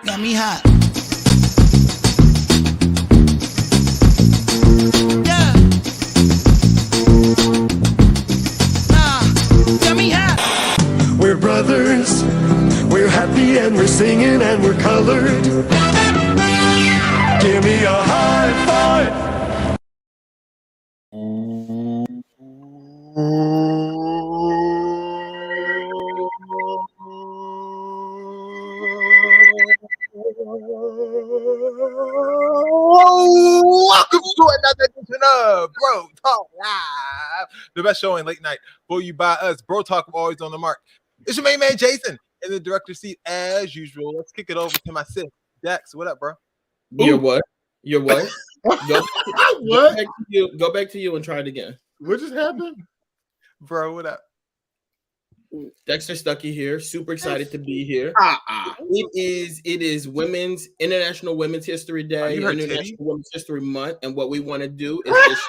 Got me hot. Yeah. Got me hot. We're brothers. We're happy and we're singing and we're colored. Give me a high five. Welcome to another edition of Bro Talk Live, the best show in late night. Brought you by us, Bro Talk, always on the mark. It's your main man Jason in the director's seat as usual. Let's kick it over to my sis Dex. What up, bro? You're what? You're what? What? Go back to you and try it again. What just happened, bro? What up? Dexter Stuckey here. Super excited to be here. It is International Women's History Day, International Women's History Month, and what we want to do is just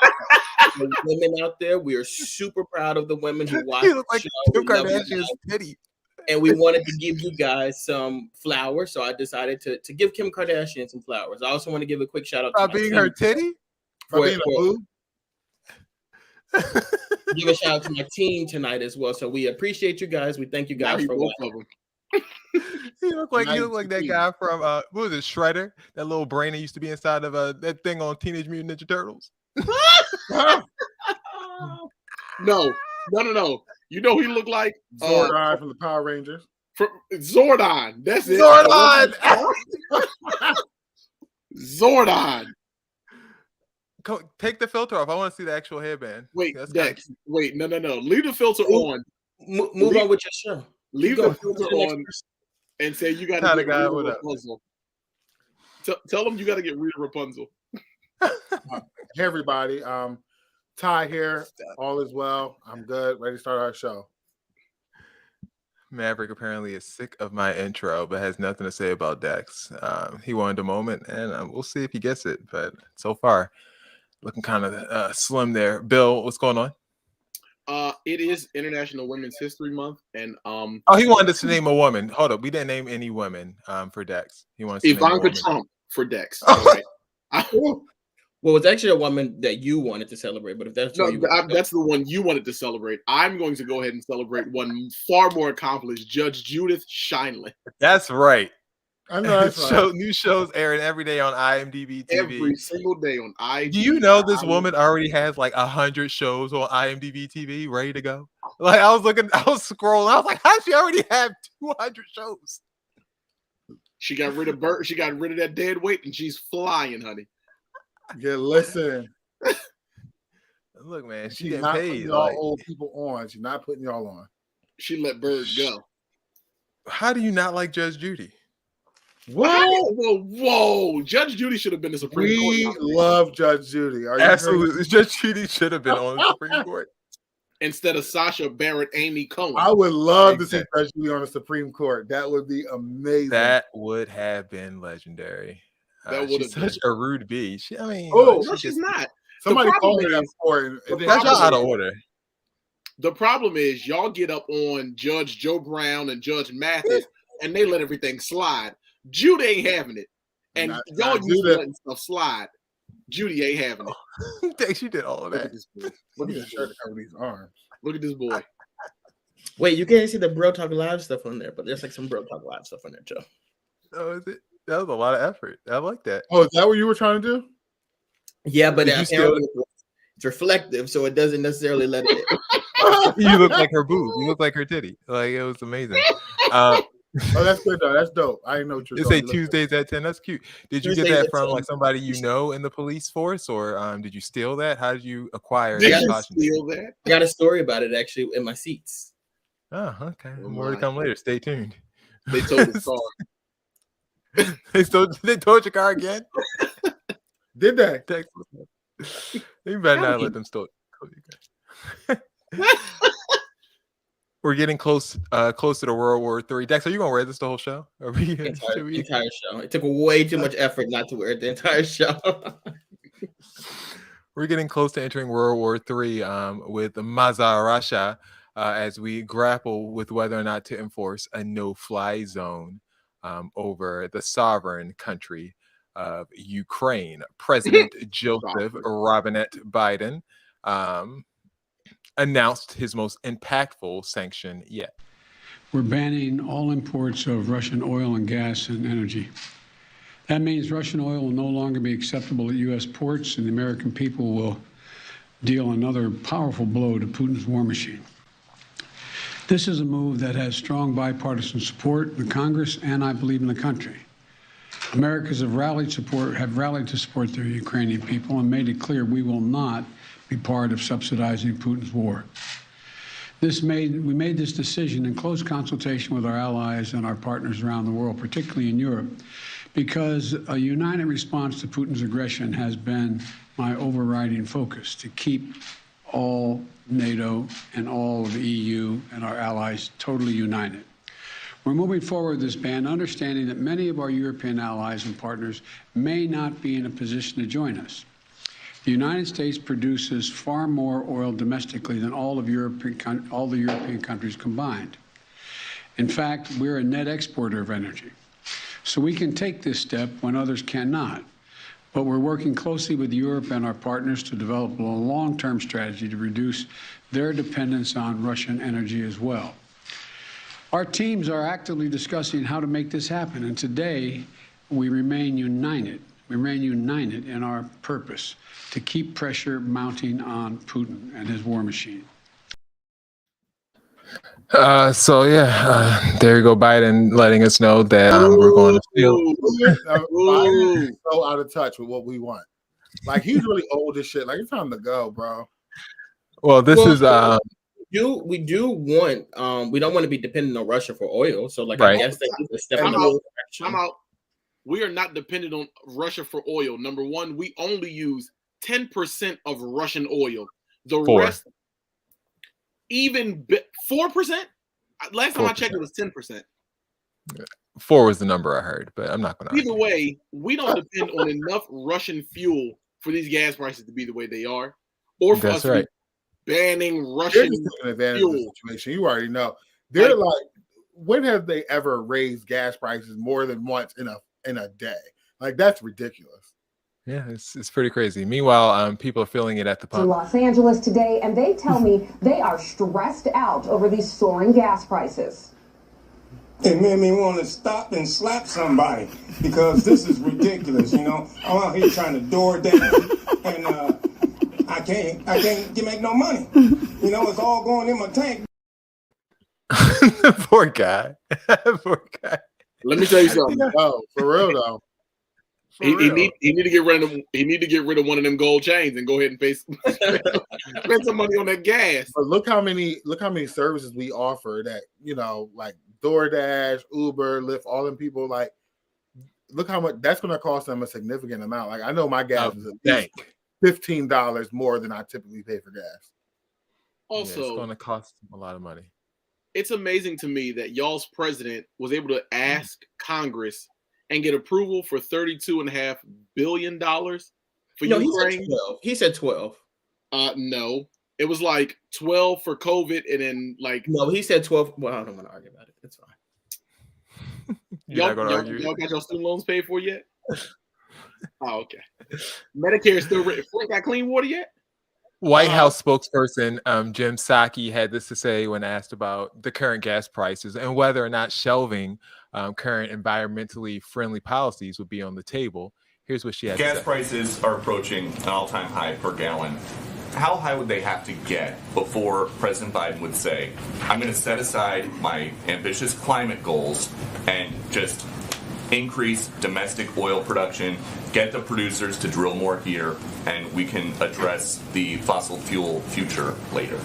the women out there. We are super proud of the women who watch the like show. Kim Kardashian's titty. And we wanted to give you guys some flowers, so I decided to give Kim Kardashian some flowers. I also want to give a quick shout out to being her titty. Give a shout out to my team tonight as well. So we appreciate you guys. We thank you guys for watching. You look like that guy from what was it, Shredder? That little brain that used to be inside of that thing on Teenage Mutant Ninja Turtles. No. You know who he looked like? Zordon from the Power Rangers. Zordon. That's it. Zordon. Zordon. Take the filter off. I want to see the actual headband. Wait, Dex. Wait, no. Leave the filter on. Move on with your show. Leave the filter on and say you got to get rid of Rapunzel. Tell them you got to get rid of Rapunzel. Hey, everybody. Ty here. All is well. I'm good. Ready to start our show. Maverick apparently is sick of my intro, but has nothing to say about Dex. He wanted a moment, and we'll see if he gets it. But so far, looking kind of slim there. Bill, what's going on? It is International Women's History Month, and he wanted us to name a woman. Hold up, we didn't name any women for Dex. He wants Ivanka Trump for Dex. All right. Well, it's actually a woman that you wanted to celebrate, but if that's that's the one you wanted to celebrate. I'm going to go ahead and celebrate one far more accomplished, Judge Judith Scheinle. That's right. I know that's right. New shows airing every day on IMDb TV. Every single day on IMDb. Do you know this woman already has like 100 shows on IMDb TV ready to go? Like I was scrolling. I was like, how does she already have 200 shows? She got rid of She got rid of that dead weight, and she's flying, honey. Yeah, listen. Look, man, she's not paid. Putting y'all old people on. She's not putting y'all on. She let birds go. How do you not like Judge Judy? What? Whoa! Judge Judy should have been the Supreme Court. We love Judge Judy. Absolutely, Judge Judy should have been on the Supreme Court instead of Sacha Baron Amy Cohen. I would love to see Judge Judy on the Supreme Court. That would be amazing. That would have been legendary. She's such a rude bee. She's not. Somebody called her that before. That's out of order. The problem is y'all get up on Judge Joe Brown and Judge Mathis, and they let everything slide. Judy ain't having it, and y'all used to letting stuff slide. Judy ain't having it. She did all of that. Look at this shirt to cover these arms. Look at this boy. Wait, you can't see the Bro Talk Live stuff on there, but there's like some Bro Talk Live stuff on there, Joe. Oh, is it? That was a lot of effort. I like that. Oh, is that what you were trying to do? Yeah, but it's reflective, so it doesn't necessarily let it. You look like her boob. You look like her titty. Like it was amazing. Oh, that's good though. That's dope. I didn't know what you're saying. Say Tuesdays at 10. That's cute. Did you get that from like somebody you know in the police force, or did you steal that? How did you acquire that? Steal that? I got a story about it actually in my seats. Oh, okay. More to come later. Stay tuned. They told the story. They told your car again? Did they? You better not let them steal it. We're getting close to World War III. Dex, are you gonna wear this the whole show? Entire show. It took way too much effort not to wear it the entire show. We're getting close to entering World War III with Mazar Rasha. as we grapple with whether or not to enforce a no-fly zone over the sovereign country of Ukraine. President Joseph Robinette Biden announced his most impactful sanction yet. We're banning all imports of Russian oil and gas and energy. That means Russian oil will no longer be acceptable at U.S. ports, and the American people will deal another powerful blow to Putin's war machine. This is a move that has strong bipartisan support in the Congress and, I believe, in the country. Americans have rallied to support their Ukrainian people and made it clear we will not be part of subsidizing Putin's war. We made this decision in close consultation with our allies and our partners around the world, particularly in Europe, because a united response to Putin's aggression has been my overriding focus, to keep all NATO and all of the EU and our allies totally united. We're moving forward with this ban, understanding that many of our European allies and partners may not be in a position to join us. The United States produces far more oil domestically than all the European countries combined. In fact, we're a net exporter of energy. So we can take this step when others cannot. But we're working closely with Europe and our partners to develop a long-term strategy to reduce their dependence on Russian energy as well. Our teams are actively discussing how to make this happen, and today we remain united. We remain united in our purpose to keep pressure mounting on Putin and his war machine. There you go, Biden letting us know that we're going to feel. Biden is so out of touch with what we want. Like, he's really old as shit. Like, it's time to go, bro. Well, we don't want to be dependent on Russia for oil. So, like, right. I guess they need to step in the direction. I'm out. We are not dependent on Russia for oil. Number one, we only use 10% of Russian oil. The rest, even 4%. Last time 4%. I checked, it was 10%. 4 was the number I heard, but I'm not going to. Either way, we don't depend on enough Russian fuel for these gas prices to be the way they are, or for us to be banning Russian fuel. Situation. You already know. They're like, when have they ever raised gas prices more than once in a day? Like, that's ridiculous. Yeah, it's pretty crazy. Meanwhile, people are feeling it at the pump. In Los Angeles today, and they tell me they are stressed out over these soaring gas prices. It made me want to stop and slap somebody because this is ridiculous. You know, I'm out here trying to door dash, and I can't make no money. You know, it's all going in my tank. Poor guy. Poor guy. Let me tell you something. Oh, for real though. He need to get rid of them. He need to get rid of one of them gold chains and go ahead and spend some money on that gas. But look how many services we offer that, you know, like DoorDash, Uber, Lyft, all them people. Like, look how much that's going to cost them a significant amount. Like, I know my gas is at least $15 more than I typically pay for gas. Also, it's going to cost a lot of money. It's amazing to me that y'all's president was able to ask Congress and get approval for $32.5 billion for Ukraine. He said 12. No. It was like 12 for COVID, and then like no, he said 12. Well, I don't want to argue about it. It's fine. Y'all got your student loans paid for yet? Oh, okay. Medicare is still written. Flint got clean water yet? White House spokesperson Jim Psaki had this to say when asked about the current gas prices and whether or not shelving current environmentally friendly policies would be on the table. Here's what she had to say. Gas prices are approaching an all-time high per gallon. How high would they have to get before President Biden would say, I'm going to set aside my ambitious climate goals and just increase domestic oil production, get the producers to drill more here, and we can address the fossil fuel future later?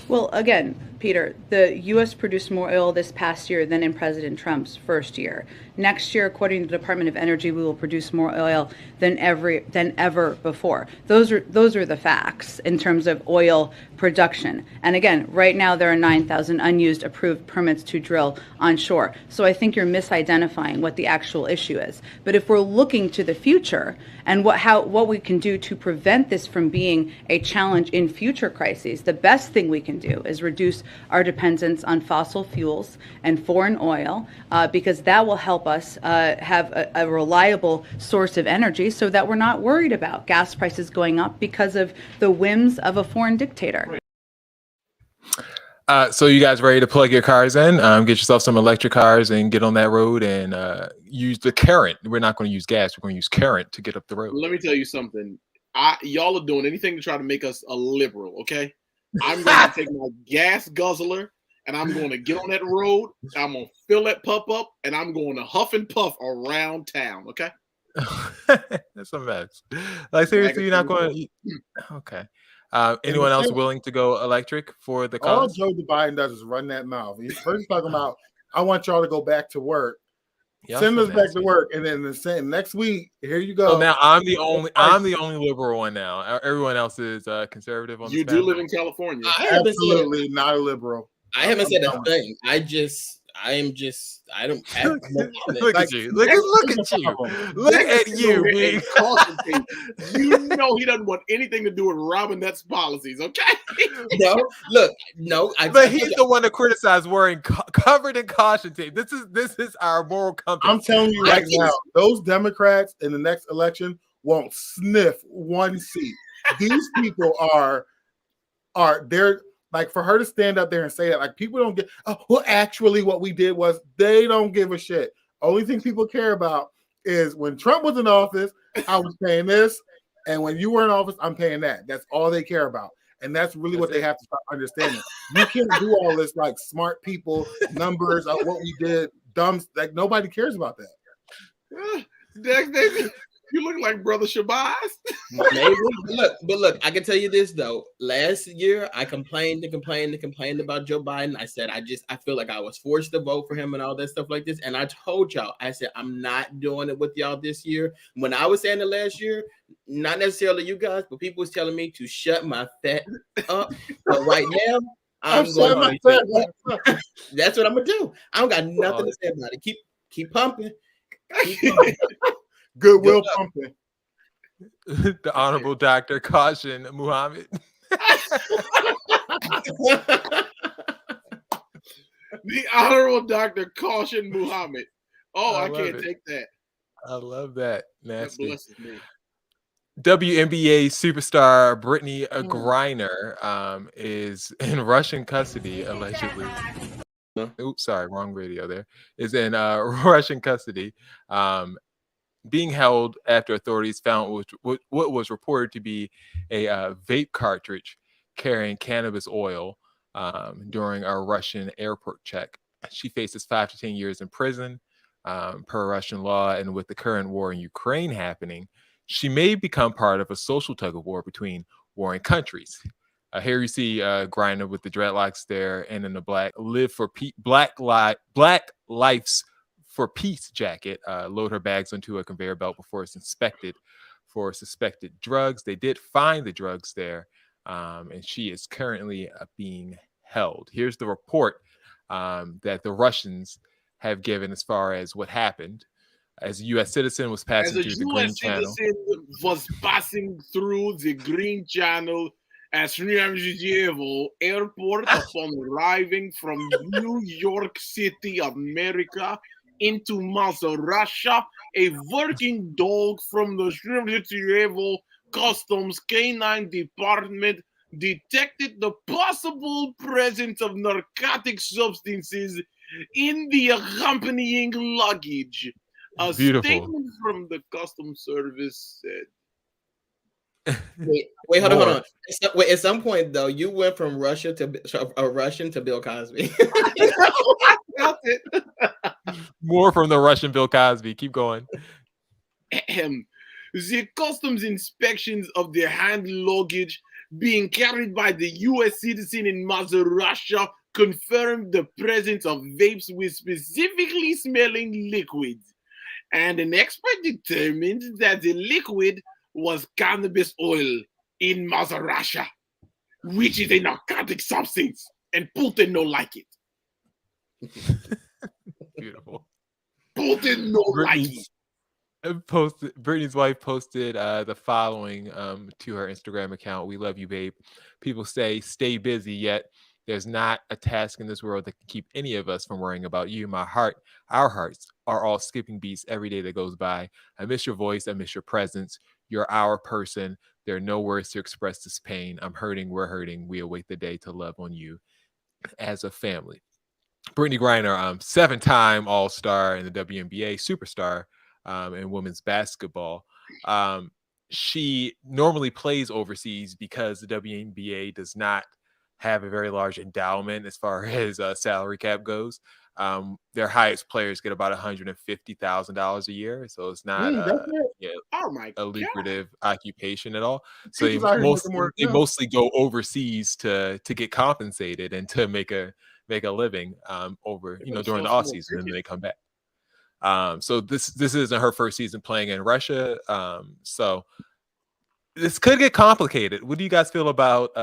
Well, again, Peter, the U.S. produced more oil this past year than in President Trump's first year. Next year, according to the Department of Energy, we will produce more oil than ever before. Those are the facts in terms of oil production. And again, right now there are 9,000 unused approved permits to drill onshore. So I think you're misidentifying what the actual issue is. But if we're looking to the future and what we can do to prevent this from being a challenge in future crises, the best thing we can do is reduce our dependence on fossil fuels and foreign oil, because that will help us have a reliable source of energy so that we're not worried about gas prices going up because of the whims of a foreign dictator. So you guys ready to plug your cars in? Get yourself some electric cars and get on that road and use the current. We're not going to use gas. We're going to use current to get up the road. Let me tell you something. Y'all are doing anything to try to make us a liberal, okay? I'm going to take my gas guzzler and I'm going to get on that road. I'm going to fill that pup up and I'm going to huff and puff around town, okay? That's a mess. Like, seriously, you're not going to... Okay. Anyone else willing to go electric for the cause? All Joe Biden does is run that mouth. He's first talking about, I want y'all to go back to work. Send us back to work, and then next week, here you go. So now I'm the only liberal one now. Everyone else is conservative on this. You do live in California. Absolutely not a liberal. I haven't said a thing. I don't have look at you. Look at you. Being you know he doesn't want anything to do with Robinette's policies, okay? No. But he's the one to criticize wearing covered in caution tape. This is our moral compass. I'm telling you right now, those Democrats in the next election won't sniff one seat. These people are they're. Like, for her to stand up there and say that, like, people don't get, actually what we did was, they don't give a shit. Only thing people care about is when Trump was in office, I was paying this, and when you were in office, I'm paying that. That's all they care about. And that's really what they have to start understanding. You can't do all this, like, smart people, numbers of what we did, dumb, like, nobody cares about that. You look like Brother Shabazz. Maybe. Look, I can tell you this though. Last year, I complained about Joe Biden. I said I feel like I was forced to vote for him and all that stuff like this. And I told y'all, I said I'm not doing it with y'all this year. When I was saying it last year, not necessarily you guys, but people was telling me to shut my fat up. But right now, I'm going to. That's what I'm gonna do. I don't got nothing to say about it. Keep pumping. Goodwill pumping. The Honorable Dr. Caution Muhammad. The Honorable Dr. Caution Muhammad. Oh, I can't take that. I love that. Nasty. That blesses me. WNBA superstar Brittany Griner is in Russian custody, allegedly. Oops, sorry, wrong radio there. Is in Russian custody. Being held after authorities found what was reported to be a vape cartridge carrying cannabis oil during a Russian airport check. She faces 5 to 10 years in prison per Russian law, and with the current war in Ukraine happening, she may become part of a social tug of war between warring countries. Here you see Griner with the dreadlocks there, and in the Black Lives for Peace jacket, load her bags onto a conveyor belt before it's inspected for suspected drugs. They did find the drugs there, and she is currently being held. Here's the report that the Russians have given as far as what happened. As a U.S. citizen was passing through the Green Channel. Was passing through the Green Channel at Sheremetyevo Airport upon arriving from New York City, America, into Moscow, Russia, a working dog from the Sheremetyevo Customs Canine Department detected the possible presence of narcotic substances in the accompanying luggage. A statement from the Customs Service said. Wait, hold on. Wait, at some point though, you went from Russia to a Russian to Bill Cosby. More from the Russian Bill Cosby. Keep going. The customs inspections of the hand luggage being carried by the U.S. citizen in Moscow, Russia, confirmed the presence of vapes with specifically smelling liquids. And an expert determined that the liquid was cannabis oil in Moscow, Russia, which is a narcotic substance, and Putin don't like it. Beautiful. Putin don't like it. Brittany's wife posted the following to her Instagram account. We love you, babe. People say stay busy, yet There's not a task in this world that can keep any of us from worrying about you. Our hearts are all skipping beats every day that goes by. I miss your voice. I miss your presence. You're our person. There are no words to express this pain. I'm hurting. We're hurting. We await the day to love on you as a family. Brittany Griner, 7-time All-Star in the WNBA, superstar in women's basketball. She normally plays overseas because the WNBA does not have a very large endowment as far as salary cap goes. Their highest players get about $150,000 a year, so it's not a lucrative occupation at all. So they mostly go overseas to get compensated and to make a living over during the off season, and then they come back. So this isn't her first season playing in Russia. So this could get complicated. What do you guys feel about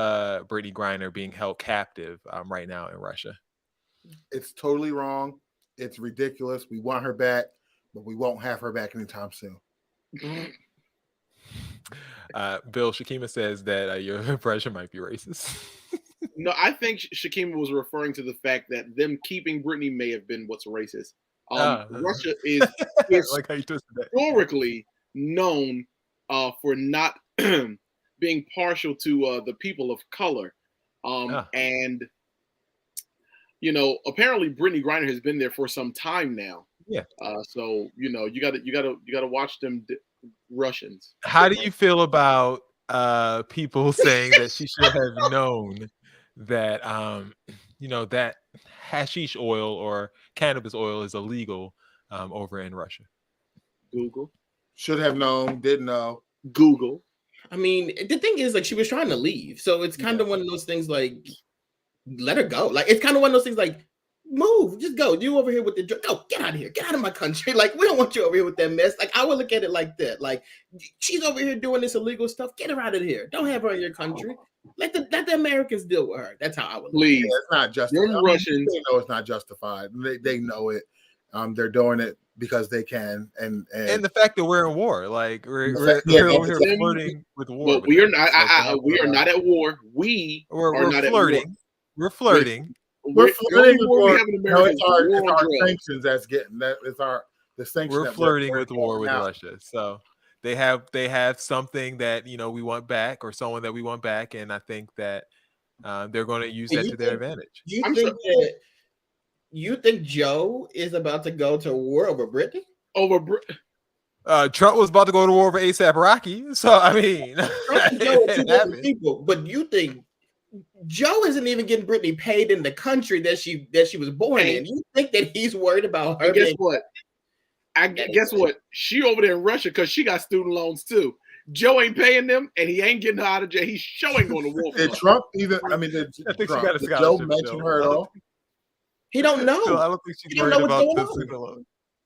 Brittany Griner being held captive right now in Russia? It's totally wrong. It's ridiculous. We want her back, but we won't have her back anytime soon. Bill, Shakima says that your impression might be racist. No, I think Shakima was referring to the fact that them keeping Brittany may have been what's racist. Russia is like how you twisted that. Historically known for not being partial to the people of color. And apparently Brittany Griner has been there for some time now. Yeah. So you gotta watch them Russians. How do you feel about people saying that she should have known that that hashish oil or cannabis oil is illegal over in Russia? Google. Should have known, didn't know. Google. I mean, the thing is, like, she was trying to leave, so it's kind of one of those things. Like, let her go. Like, it's kind of one of those things. Like, move, just go. You over here with the drug? Go, get out of here. Get out of my country. Like, we don't want you over here with that mess. Like, I would look at it like that. Like, she's over here doing this illegal stuff. Get her out of here. Don't have her in your country. Let the Americans deal with her. That's how I would. Please, it's not justified. The Russians, they know it's not justified. They know it. They're doing it because they can, and the fact that we're in war, like we're over here flirting with war. But we are not. We are not at war. We're not flirting. At war. We're flirting. We're flirting with war. It's our sanctions that's getting that. It's the sanctions. We're flirting with war with Russia. So they have something that we want back, or someone that we want back, and I think that they're going to use that to their advantage. You think Joe is about to go to war over Brittany? Trump was about to go to war over ASAP Rocky. So I mean, people. But you think Joe isn't even getting Brittany paid in the country that she was born in? You think that he's worried about her? Guess what? She over there in Russia because she got student loans too. Joe ain't paying them, and he ain't getting her out of jail. He's showing going to war. Did Trump even? I mean, did Joe mention her at all? He don't know. I don't think she's worried about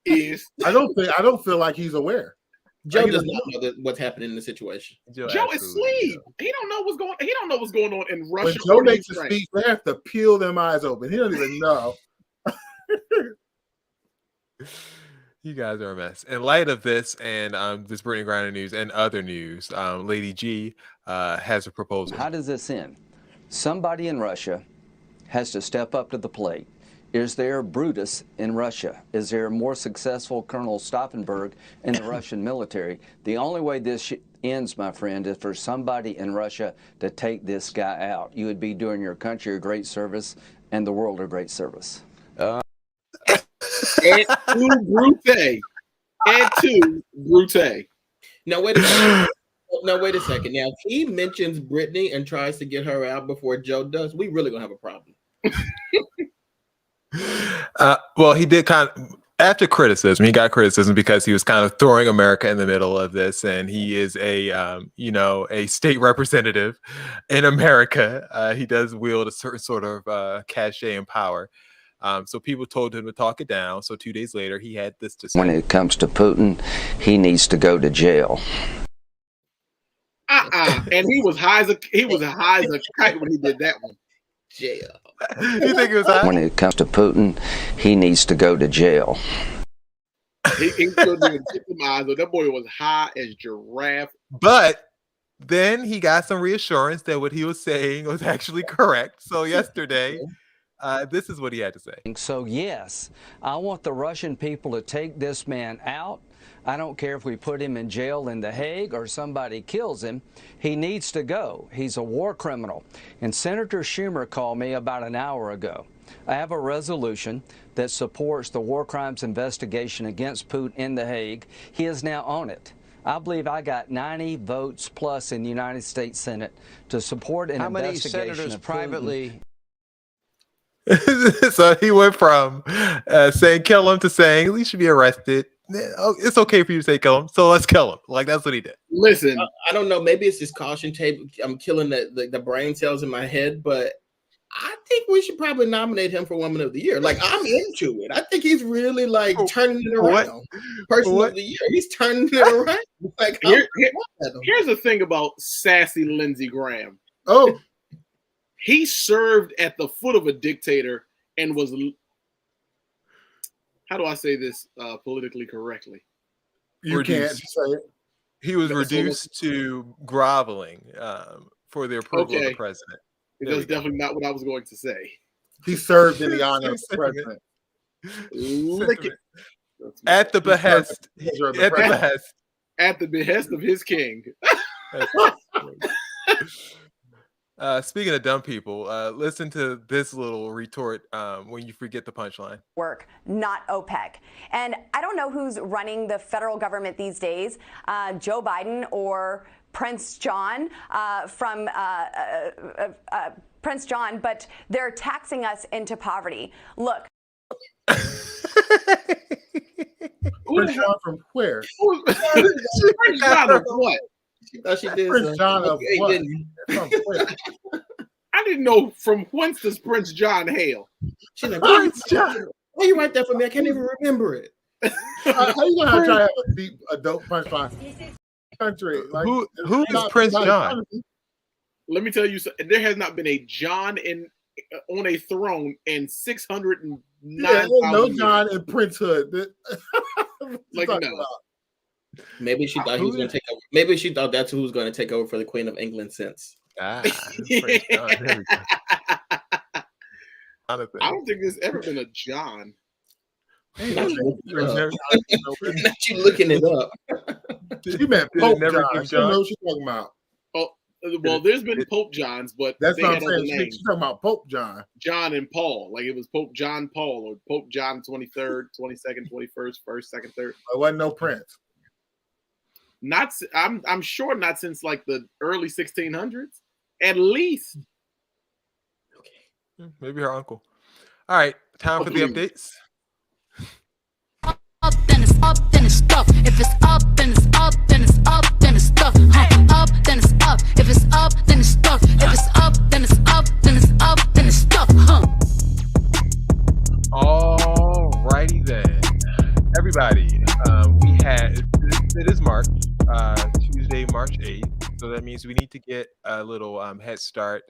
this. I don't feel like he's aware. Joe does not know what's happening in the situation. Joe is asleep. He don't know what's going. He don't know what's going on in Russia. When Joe makes a speech, they have to peel them eyes open. He don't even know. You guys are a mess. In light of this and this Brittany Griner news and other news, Lady G has a proposal. How does this end? Somebody in Russia has to step up to the plate. Is there Brutus in Russia? Is there a more successful Colonel Stauffenberg in the Russian military? The only way this ends, my friend, is for somebody in Russia to take this guy out. You would be doing your country a great service and the world a great service. And to Brute. Now, wait a second. Now, if he mentions Brittany and tries to get her out before Joe does, we really gonna have a problem. Well, he did kind of, after criticism, he got criticism because he was kind of throwing America in the middle of this, and he is a state representative in America. He does wield a certain sort of cachet and power. So people told him to talk it down. So 2 days later, he had this to say. When it comes to Putin, he needs to go to jail. And he was high as a kite when he did that one. Jail. You think it was high? When it comes to Putin, he needs to go to jail. He still doing victimized. That boy was high as giraffe. But then he got some reassurance that what he was saying was actually correct. So yesterday, this is what he had to say. So yes, I want the Russian people to take this man out. I don't care if we put him in jail in The Hague or somebody kills him. He needs to go. He's a war criminal. And Senator Schumer called me about an hour ago. I have a resolution that supports the war crimes investigation against Putin in The Hague. He is now on it. I believe I got 90 votes plus in the United States Senate to support an investigation. How many senators privately? So he went from saying kill him to saying he should be arrested. Oh, it's okay for you to say kill him, so let's kill him. Like that's what he did. Listen, I don't know. Maybe it's this caution tape. I'm killing the brain cells in my head, but I think we should probably nominate him for Woman of the Year. Like I'm into it. I think he's really like turning it around. Person of the Year. He's turning it around. Like here's the thing about sassy Lindsey Graham. Oh, he served at the foot of a dictator and was. How do I say this politically correctly? You can't say it. He was reduced to groveling for the approval of the president. That's definitely not what I was going to say. He served in the honor of the president. Lick it. At the behest. At the behest of his king. Speaking of dumb people, listen to this little retort when you forget the punchline. Work, not OPEC. And I don't know who's running the federal government these days, Joe Biden or Prince John Prince John, but they're taxing us into poverty. Look. Prince John from where? Prince John of what? She thought she did. Prince John of what? From where? I didn't know from whence does Prince John hail. She's like, Prince John. Why you write that for me? I can't even remember it. How you gonna try to have a deep adult punchline? Country. Like, who is Prince John? Let me tell you, there has not been a John on a throne in 609. No John in princehood. Like no. Maybe she thought he was going to take over. Maybe she thought that's who was going to take over for the Queen of England since. I don't think there's ever been a John. Not you looking it up. She meant Pope John. She don't know what she's talking about. Oh, well, there's been Pope Johns, but that's what I'm saying. She's talking about Pope John. John and Paul. Like it was Pope John Paul or Pope John 23rd, 22nd, 21st, 1st, 2nd, 3rd. It wasn't no prince. I'm sure not since like the early 1600s, at least. Okay, maybe her uncle. All right, time for the updates. Up, then it's up, then it's stuff. If it's up, then it's up, then it's up, then it's stuff. Up, then it's up. If it's up, then it's stuff. If it's up, then it's up, then it's up, then it's stuff. All righty then, everybody. We had it is March, Tuesday, March 8th. So that means we need to get a little head start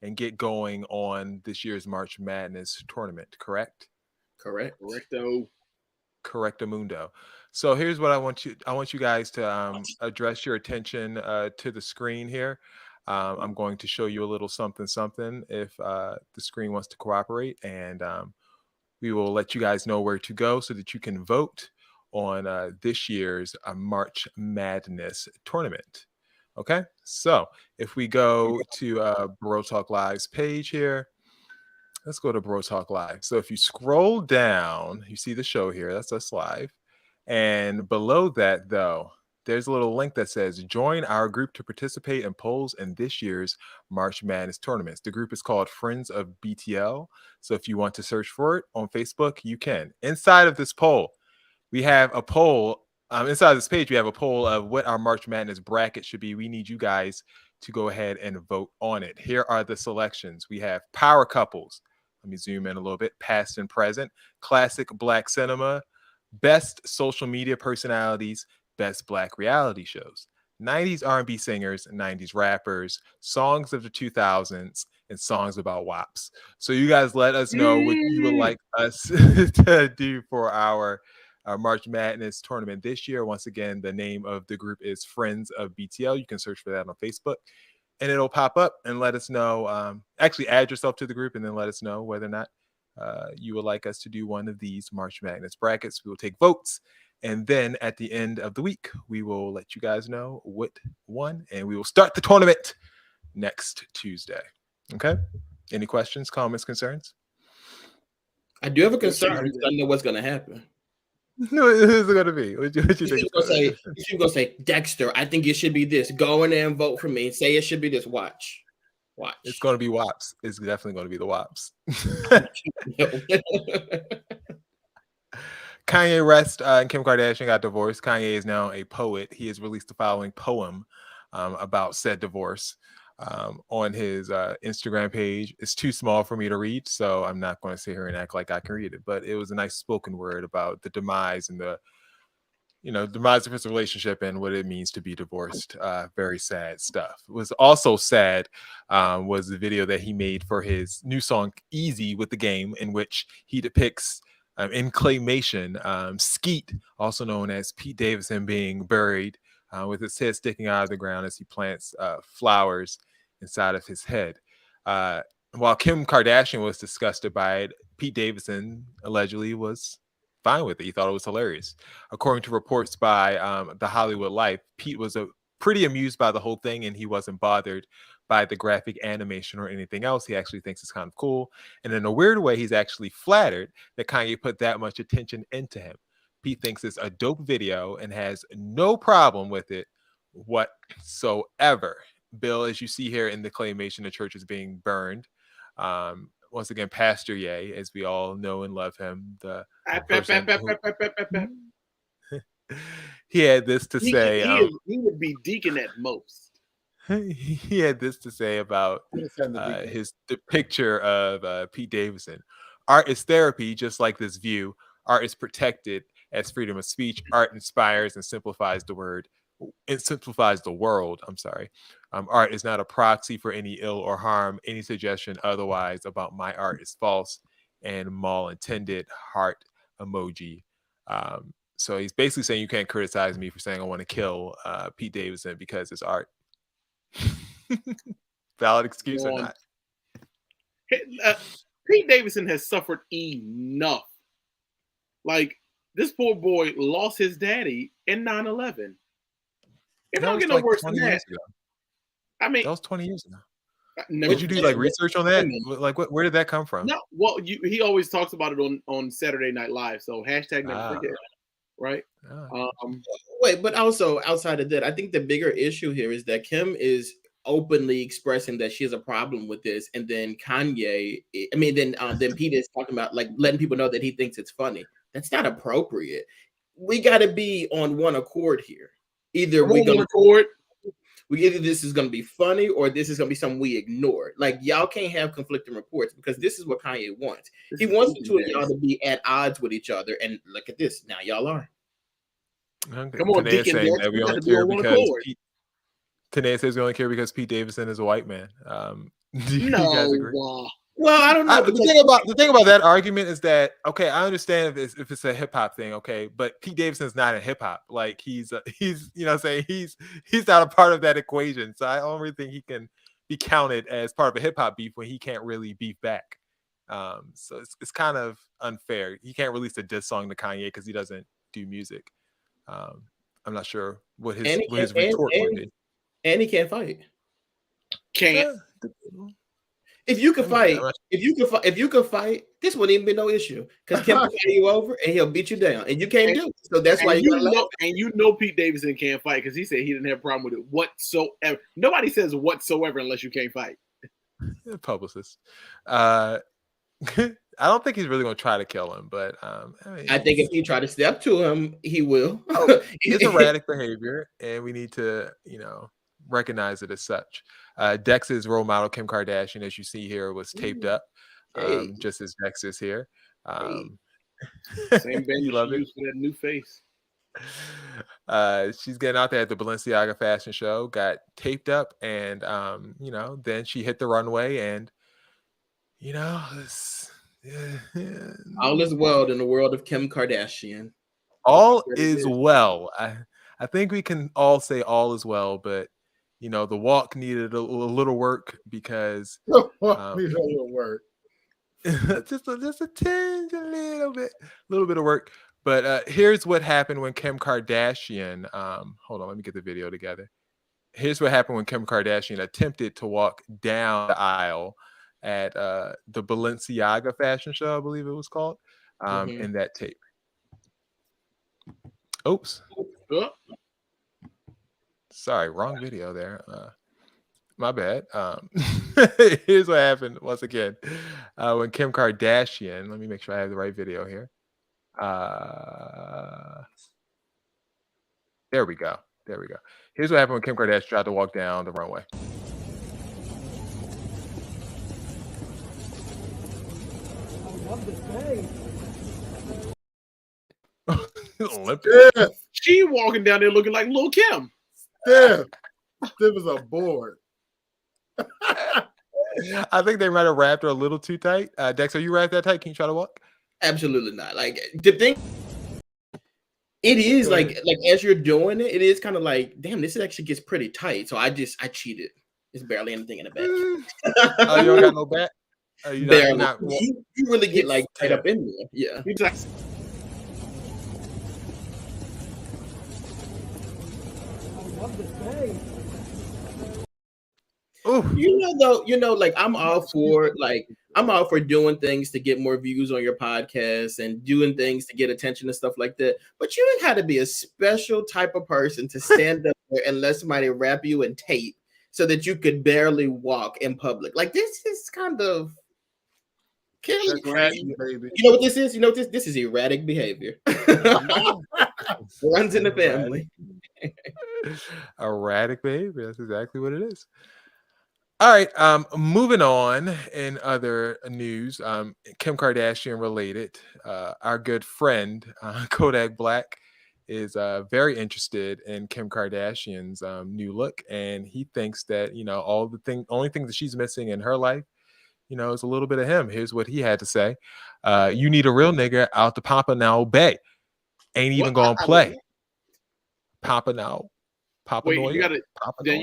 and get going on this year's March Madness tournament. Correct? Correcto. Correctamundo. So here's what I want you guys to address your attention to the screen here. I'm going to show you a little something if the screen wants to cooperate, and we will let you guys know where to go so that you can vote on this year's March Madness tournament. Okay, so if we go to Bro Talk Live's page here, let's go to Bro Talk Live. So if you scroll down, you see the show here. That's us live. And below that, though, there's a little link that says, join our group to participate in polls in this year's March Madness tournaments. The group is called Friends of BTL. So if you want to search for it on Facebook, you can. Inside of this poll, we have a poll. Inside this page, we have a poll of what our March Madness bracket should be. We need you guys to go ahead and vote on it. Here are the selections. We have power couples. Let me zoom in a little bit. Past and present. Classic Black cinema. Best social media personalities. Best Black reality shows. 90s R&B singers, 90s rappers, songs of the 2000s, and songs about WAPs. So you guys let us know what you would like us to do for our March Madness tournament this year. Once again, the name of the group is Friends of BTL. You can search for that on Facebook, and it'll pop up and let us know. Actually, add yourself to the group and then let us know whether or not you would like us to do one of these March Madness brackets. We will take votes, and then at the end of the week, we will let you guys know what won, and we will start the tournament next Tuesday. Okay? Any questions, comments, concerns? I do have a concern because I know what's going to happen. No, who's it going to be? What you think? She's going to say, Dexter, I think it should be this. Go in there and vote for me. Say it should be this. Watch. It's going to be WAPs. It's definitely going to be the WAPs. Kanye West and Kim Kardashian got divorced. Kanye is now a poet. He has released the following poem about said divorce on his Instagram page. It's too small for me to read, so I'm not going to sit here and act like I can read it. But it was a nice spoken word about the demise and the demise of his relationship and what it means to be divorced. Very sad stuff. What was also sad was the video that he made for his new song Easy with the Game, in which he depicts in claymation Skeet, also known as Pete Davidson, being buried with his head sticking out of the ground as he plants flowers inside of his head. While Kim Kardashian was disgusted by it, Pete Davidson allegedly was fine with it. He thought it was hilarious. According to reports by The Hollywood Life, Pete was pretty amused by the whole thing, and he wasn't bothered by the graphic animation or anything else. He actually thinks it's kind of cool. And in a weird way, he's actually flattered that Kanye put that much attention into him. Pete thinks it's a dope video and has no problem with it whatsoever. Bill, as you see here in the claymation, the church is being burned. Once again, Pastor Ye, as we all know and love him, he had this to say. He would be deacon at most. He had this to say about the picture of Pete Davidson. Art is therapy, just like this view. Art is protected as freedom of speech. Art inspires and simplifies the word. It simplifies the world. I'm sorry. Art is not a proxy for any ill or harm. Any suggestion otherwise about my art is false and malintended. Heart emoji. So he's basically saying you can't criticize me for saying I want to kill Pete Davidson because it's art. Valid excuse or not? Pete Davidson has suffered enough. Like, this poor boy lost his daddy in 9/11. It don't get no worse than that. I mean, that was 20 years ago. Did you do like research on that? Like, where did that come from? No, well, he always talks about it on Saturday Night Live. So hashtag never forget, right? Wait, but also outside of that, I think the bigger issue here is that Kim is openly expressing that she has a problem with this, and then Kanye, then Pete is talking about like letting people know that he thinks it's funny. That's not appropriate. We got to be on one accord here. Either this is going to be funny or this is going to be something we ignore. Like, y'all can't have conflicting reports because this is what Kanye wants. He wants the two of y'all to be at odds with each other. And look at this. Now y'all are. Okay. Come on, Deacon. We only care because Tanae says we only care because Pete Davidson is a white man. Do you guys agree? Well, I don't know. The thing about that argument is that, okay, I understand if it's a hip hop thing, okay, but Pete Davidson's not in hip hop. Like he's you know what I'm saying, he's not a part of that equation. So I don't really think he can be counted as part of a hip hop beef when he can't really beef back. So it's kind of unfair. He can't release a diss song to Kanye because he doesn't do music. I'm not sure what his retort would be. And he can't fight. Can't. If you could fight, this wouldn't even be no issue because Kim will carry you over and he'll beat you down, and you can't do it. So that's why you know Pete Davidson can't fight because he said he didn't have a problem with it whatsoever. Nobody says whatsoever unless you can't fight. Publicist. I don't think he's really going to try to kill him, but I think if he try to step to him, he will. It's erratic behavior, and we need to, recognize it as such. Dex's role model, Kim Kardashian, as you see here, was taped up, just as Dex is here. Same band you love it for that new face. She's getting out there at the Balenciaga fashion show, got taped up, and then she hit the runway, and all is well in the world of Kim Kardashian. All is well. I think we can all say all is well, but the walk needed a little work because needed a little work. just a tinge, a little bit of work. But here's what happened when Kim Kardashian. Hold on, let me get the video together. Here's what happened when Kim Kardashian attempted to walk down the aisle at the Balenciaga fashion show, I believe it was called, in that tape. Oops. Sorry, wrong video there. My bad. Here's what happened once again when Kim Kardashian. Let me make sure I have the right video here. There we go. Here's what happened when Kim Kardashian tried to walk down the runway. Yeah. She walking down there looking like Lil' Kim. Yeah. This was a board. I think they might have wrapped her a little too tight. Dex, are you wrapped that tight? Can you try to walk? Absolutely not. Like the thing, it is like as you're doing it, it is kind of like, damn, this actually gets pretty tight. So I cheated. It's barely anything in the back. Oh, you don't got no back? Barely. You really get like tight up in there. Yeah. Exactly. Like I'm all for doing things to get more views on your podcast and doing things to get attention and stuff like that. But you ain't had to be a special type of person to stand up there and let somebody wrap you in tape so that you could barely walk in public. Like this is kind of baby. You know what this is? This is erratic behavior. Runs in the family. Erratic behavior. That's exactly what it is. All right. Moving on in other news, Kim Kardashian related. Our good friend Kodak Black is very interested in Kim Kardashian's new look, and he thinks that only thing that she's missing in her life, is a little bit of him. Here's what he had to say: "You need a real nigga out the Papa Now Bay. Ain't even gonna play. Papa Now, Papa Wait, Noya. you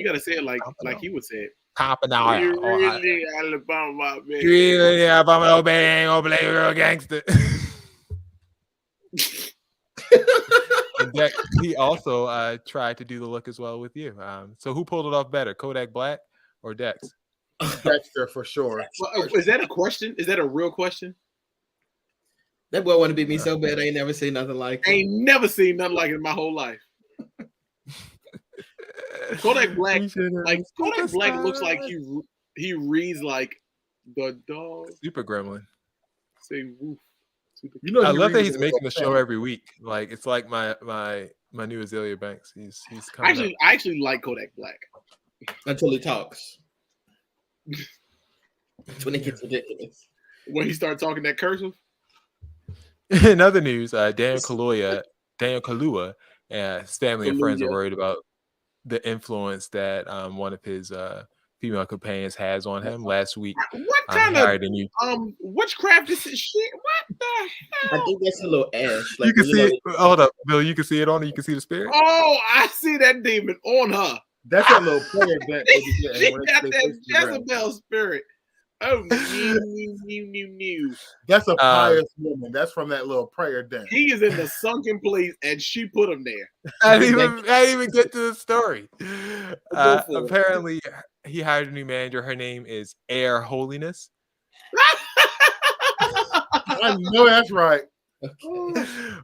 gotta say it like he would say it. Papa Now. You really Alabama, baby. Yeah, Papa Now Bay ain't gonna play real gangster." And Dex, he also tried to do the look as well with you. So who pulled it off better, Kodak Black or Dex? Dexter for sure. Well, is that a question? Is that a real question? That boy want to beat me so bad. I ain't never seen nothing like it. I ain't never seen nothing like it in my whole life. Kodak Black, looks like he reads like the dog. Super Gremlin. Say woof. I love that he's making the show every week. Like it's like my new Azealia Banks. He's coming. I actually like Kodak Black until he talks. That's when it gets ridiculous. When he started talking that cursive. In other news, Daniel Kaluuya, his family and friends are worried about the influence that one of his female companions has on him. Last week, what kind of witchcraft is this shit? What the hell? I think that's a little ash. Like, you can see it. Hold up, Bill. You can see it on her. You can see the spirit. Oh, I see that demon on her. That's that little prayer dance. She got that Jezebel spirit. Oh, new. That's a pious woman. That's from that little prayer dance. He is in the sunken place, and she put him there. I didn't even get to the story. Apparently, he hired a new manager. Her name is Air Holiness. I know that's right.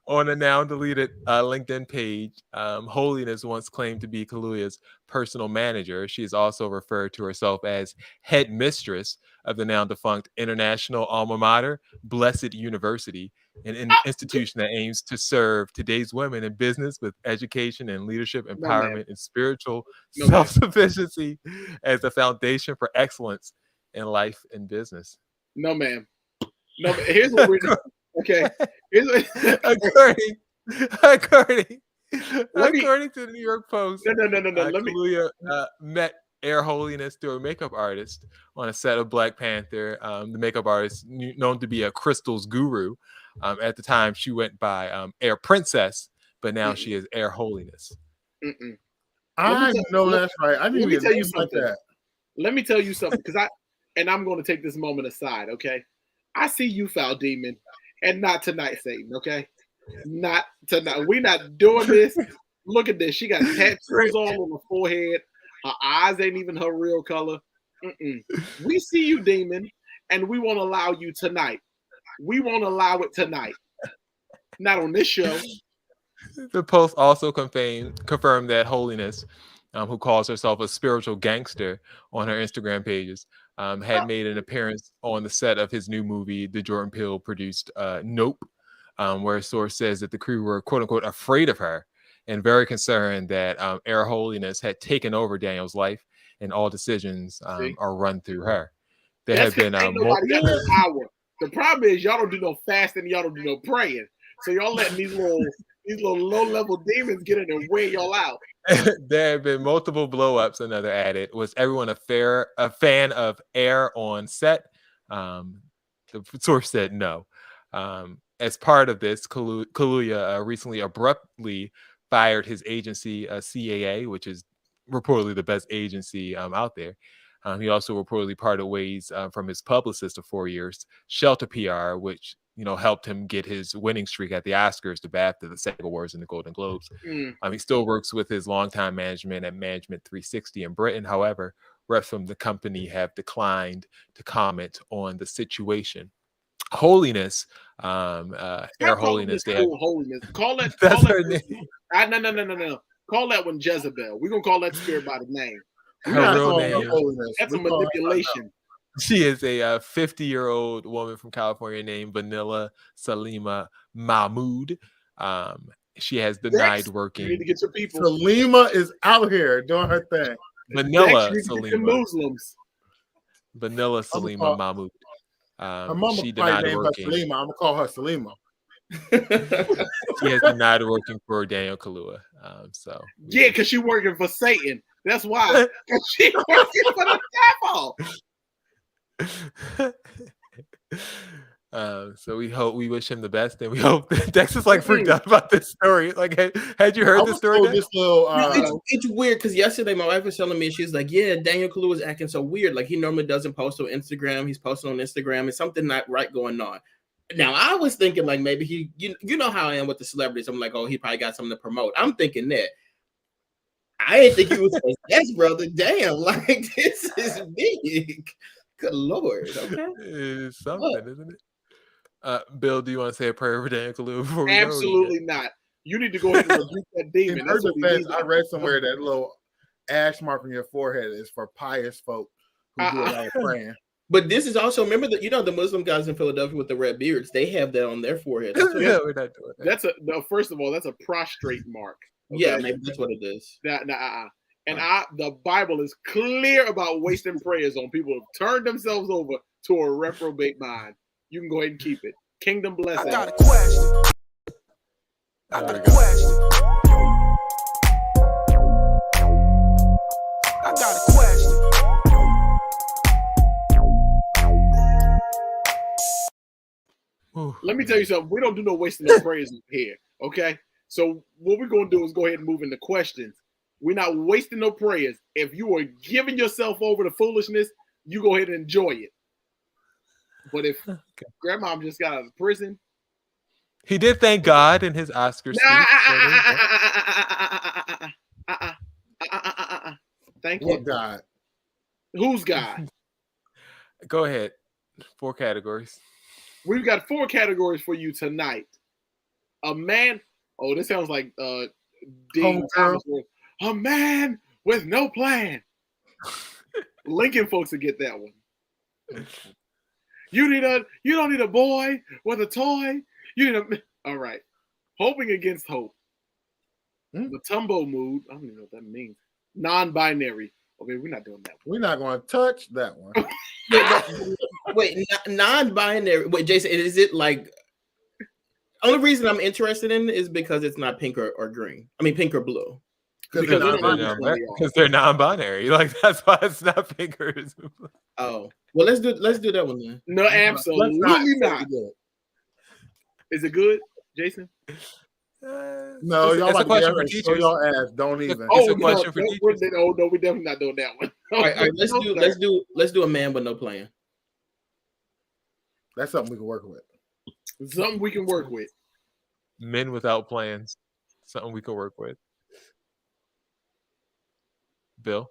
On a now deleted LinkedIn page, Holiness once claimed to be Kaluuya's personal manager. She is also referred to herself as head mistress of the now defunct international alma mater, Blessed University, an institution that aims to serve today's women in business with education and leadership empowerment and spiritual self-sufficiency as the foundation for excellence in life and business. No, ma'am. No, here's what we're doing. Okay. According to the New York Post, Kaluuya met Air Holiness through a makeup artist on a set of Black Panther. The makeup artist known to be a crystals guru. At the time, she went by Air Princess, but now she is Air Holiness. I know that's right. I didn't even tell you think like something. that. Let me tell you something, because I'm going to take this moment aside, okay? I see you, foul demon, and not tonight, Satan, okay? Not tonight. We're not doing this. Look at this. She got tattoos all on her forehead. Her eyes ain't even her real color. We see you, demon, and we won't allow you tonight. We won't allow it tonight. Not on this show. The post also confirmed that Holiness, who calls herself a spiritual gangster on her Instagram pages, had made an appearance on the set of his new movie, the Jordan Peele produced Nope, where a source says that the crew were quote unquote afraid of her and very concerned that Air Holiness had taken over Daniel's life and all decisions are run through her. There have been ain't nobody got no power. The problem is y'all don't do no fasting, y'all don't do no praying. So y'all letting these little low-level demons get in and wear y'all out. There have been multiple blow-ups. Another added, was everyone a fan of Air on set? The source said no. As part of this, Kaluuya recently abruptly fired his agency, CAA, which is reportedly the best agency out there. He also reportedly parted ways from his publicist of 4 years, Shelter PR, which helped him get his winning streak at the Oscars, the BAFTA, the SAG Awards, and the Golden Globes. He still works with his longtime management at Management 360 in Britain. However, reps from the company have declined to comment on the situation. Holiness, Air Holiness. Holiness. Call that. That's call her that name. No. Call that one Jezebel. We're gonna call that spirit by the name. Her real name. That's a manipulation. She is a 50-year-old woman from California named Vanilla Salima Mahmood. She has denied working. You need to get your people. Salima is out here doing her thing. Vanilla Salima. Muslims. Vanilla Salima Mahmood. Her mama she probably denied named her working. Salima. I'm gonna call her Salima. She has denied working for Daniel Kaluuya. Yeah, because she's working for Satan. That's why. Because she's working for the devil. So we wish him the best, and we hope that Dex is freaked out about this story. Had you heard this story? It's weird because yesterday my wife was telling me, she's like, "Yeah, Daniel Kaluuya is acting so weird. Like he normally doesn't post on Instagram. He's posting on Instagram. It's something not right going on." Now I was thinking maybe he, you know how I am with the celebrities. I'm like, oh, he probably got something to promote. I'm thinking that. I didn't think he was yes, brother. Damn, this is big. Good Lord. Okay. It's something, isn't it? Bill, do you want to say a prayer for Daniel Kaluuya before we Absolutely not. You need to go ahead and rebuke that demon. In her defense, I read somewhere that little ash mark on your forehead is for pious folk who do a lot of praying. But this is also, remember that the Muslim guys in Philadelphia with the red beards, they have that on their forehead. Yeah, we're not doing that. First of all, that's a prostrate mark. Okay? Yeah, maybe that's what it is. And the Bible is clear about wasting prayers on people who have turned themselves over to a reprobate mind. You can go ahead and keep it. Kingdom blessing. I got a question. I got a question. I got a question. Let me tell you something. We don't do no wasting of prayers here, okay? So what we're going to do is go ahead and move into questions. We're not wasting no prayers. If you are giving yourself over to foolishness, you go ahead and enjoy it. But if Grandma just got out of prison, he did thank God in his Oscar speech. Thank you. What God? Who's God? Go ahead. 4 categories. We've got 4 categories for you tonight. A man. Oh, this sounds like Dean Thomas. A man with no plan. Lincoln folks will get that one. You don't need a boy with a toy. You need all right. Hoping against hope. The Tumbo mood. I don't even know what that means. Non-binary. Okay, we're not doing that one. We're not going to touch that one. Wait, non-binary. Wait, Jason, is it like? Only reason I'm interested in it is because it's not pink or green. I mean, pink or blue. Because they're non-binary. That's why it's not pink or blue. Oh, well, let's do that one then. No, absolutely not. Is it good, Jason? No, y'all it's a like question for to show teachers. y'all ass. Don't even. Oh a question for no, teachers. no, we're definitely not doing that one. All right, let's do a man with no plan. That's something we can work with. Something we can work with. Men without plans. Something we can work with. Bill?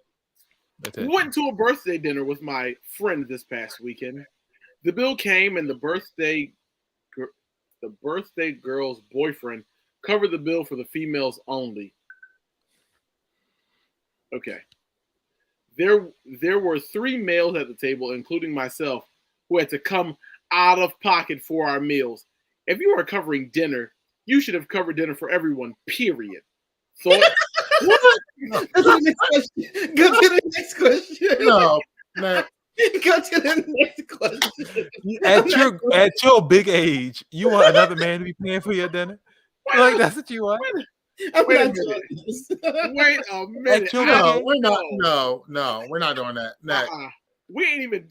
We went to a birthday dinner with my friend this past weekend. The bill came and the birthday girl's boyfriend covered the bill for the females only. Okay. There were 3 males at the table, including myself, who had to come out of pocket for our meals. If you are covering dinner, you should have covered dinner for everyone, period. Thought? Go to the next question. No, man. Go to the next question. At your big age, you want another man to be paying for your dinner? Like that's what you want? Wait a minute. At your No, age? we're not. No, we're not doing that. We ain't even.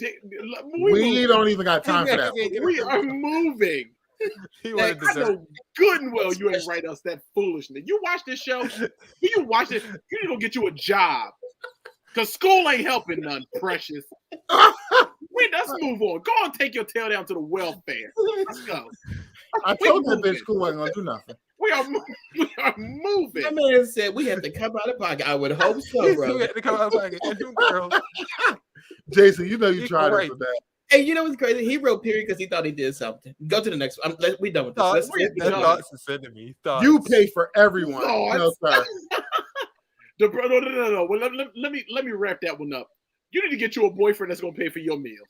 We don't even got time for that. We are moving. Like, I know good and well you ain't write us that foolishness. You watch this show, you watch it, you need to go get you a job. Because school ain't helping none, precious. Let's move on. Go and take your tail down to the welfare. Let's go. I told that bitch school ain't gonna do nothing. We are moving. That man said we have to come out of pocket. I would hope so, bro. We have to come out of pocket. Jason, you know you tried it with that. Hey, you know what's crazy? He wrote period because he thought he did something. Go to the next one. We done with this. Thoughts is sending me. Thoughts. You pay for everyone. No, sir. No. Well, let me wrap that one up. You need to get you a boyfriend that's gonna pay for your meals.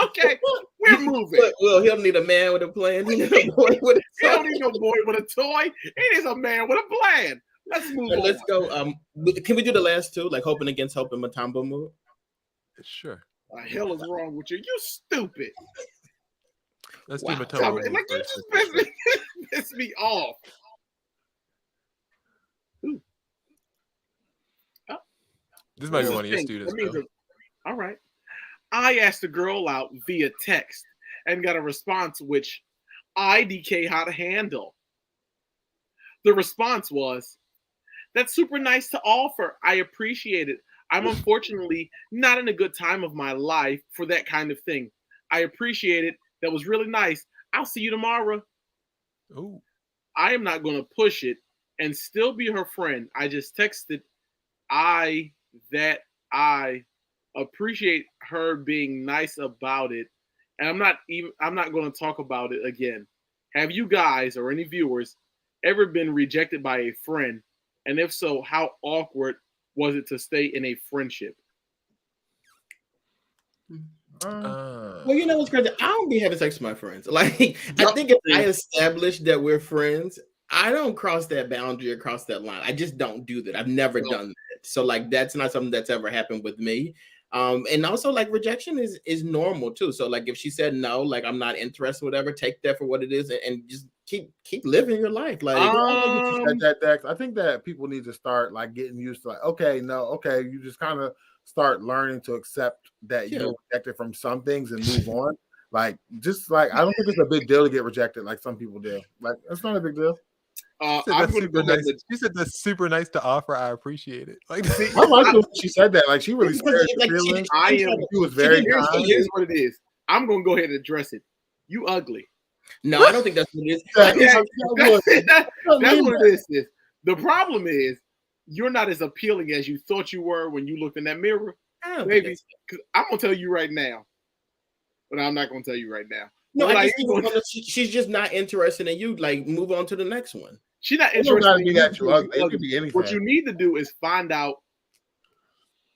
Okay, we're moving. Well, he'll need a man with a plan. He need a boy with a He don't need no boy with a toy. He needs a man with a plan. Let's move on. Let's go. Can we do the last two, like hoping against hope and Matumbo move? Sure. What the hell is wrong with you? You stupid. Let's do Matumbo. Like you just pissed me off. This might be one of your students. All right. I asked the girl out via text and got a response which I DK how to handle. The response was, "That's super nice to offer. I appreciate it. I'm unfortunately not in a good time of my life for that kind of thing. I appreciate it. That was really nice. I'll see you tomorrow." Ooh. I am not going to push it and still be her friend. I just texted I appreciate her being nice about it, and I'm not going to talk about it again. Have you guys or any viewers ever been rejected by a friend? And if so, how awkward was it to stay in a friendship? Well, you know what's crazy? I don't be having sex with my friends. Like, I think if I establish that we're friends, I don't cross that boundary or cross that line. I just don't do that. I've never done that. So, like, that's not something that's ever happened with me. And also, like, rejection is normal too. So, like, if she said no, like, I'm not interested, whatever, take that for what it is, and just keep living your life. Like, I think that people need to start like getting used to like, okay, you just kind of start learning to accept that you're rejected from some things and move on. Like, just like, I don't think it's a big deal to get rejected like some people do. Like, it's not a big deal. She said that's super nice to offer. I appreciate it. Like, I like when she said that. Like, she really spared your feelings. She was very kind. Here's what it is. I'm gonna go ahead and address it. You ugly. No, I don't think that's what it is. That's what it is. The problem is you're not as appealing as you thought you were when you looked in that mirror. Maybe I'm gonna tell you right now, but I'm not gonna tell you right now. No, I just think she's just not interested in you. Like, move on to the next one. She's not interested in you. It could be anything. What you need to do is find out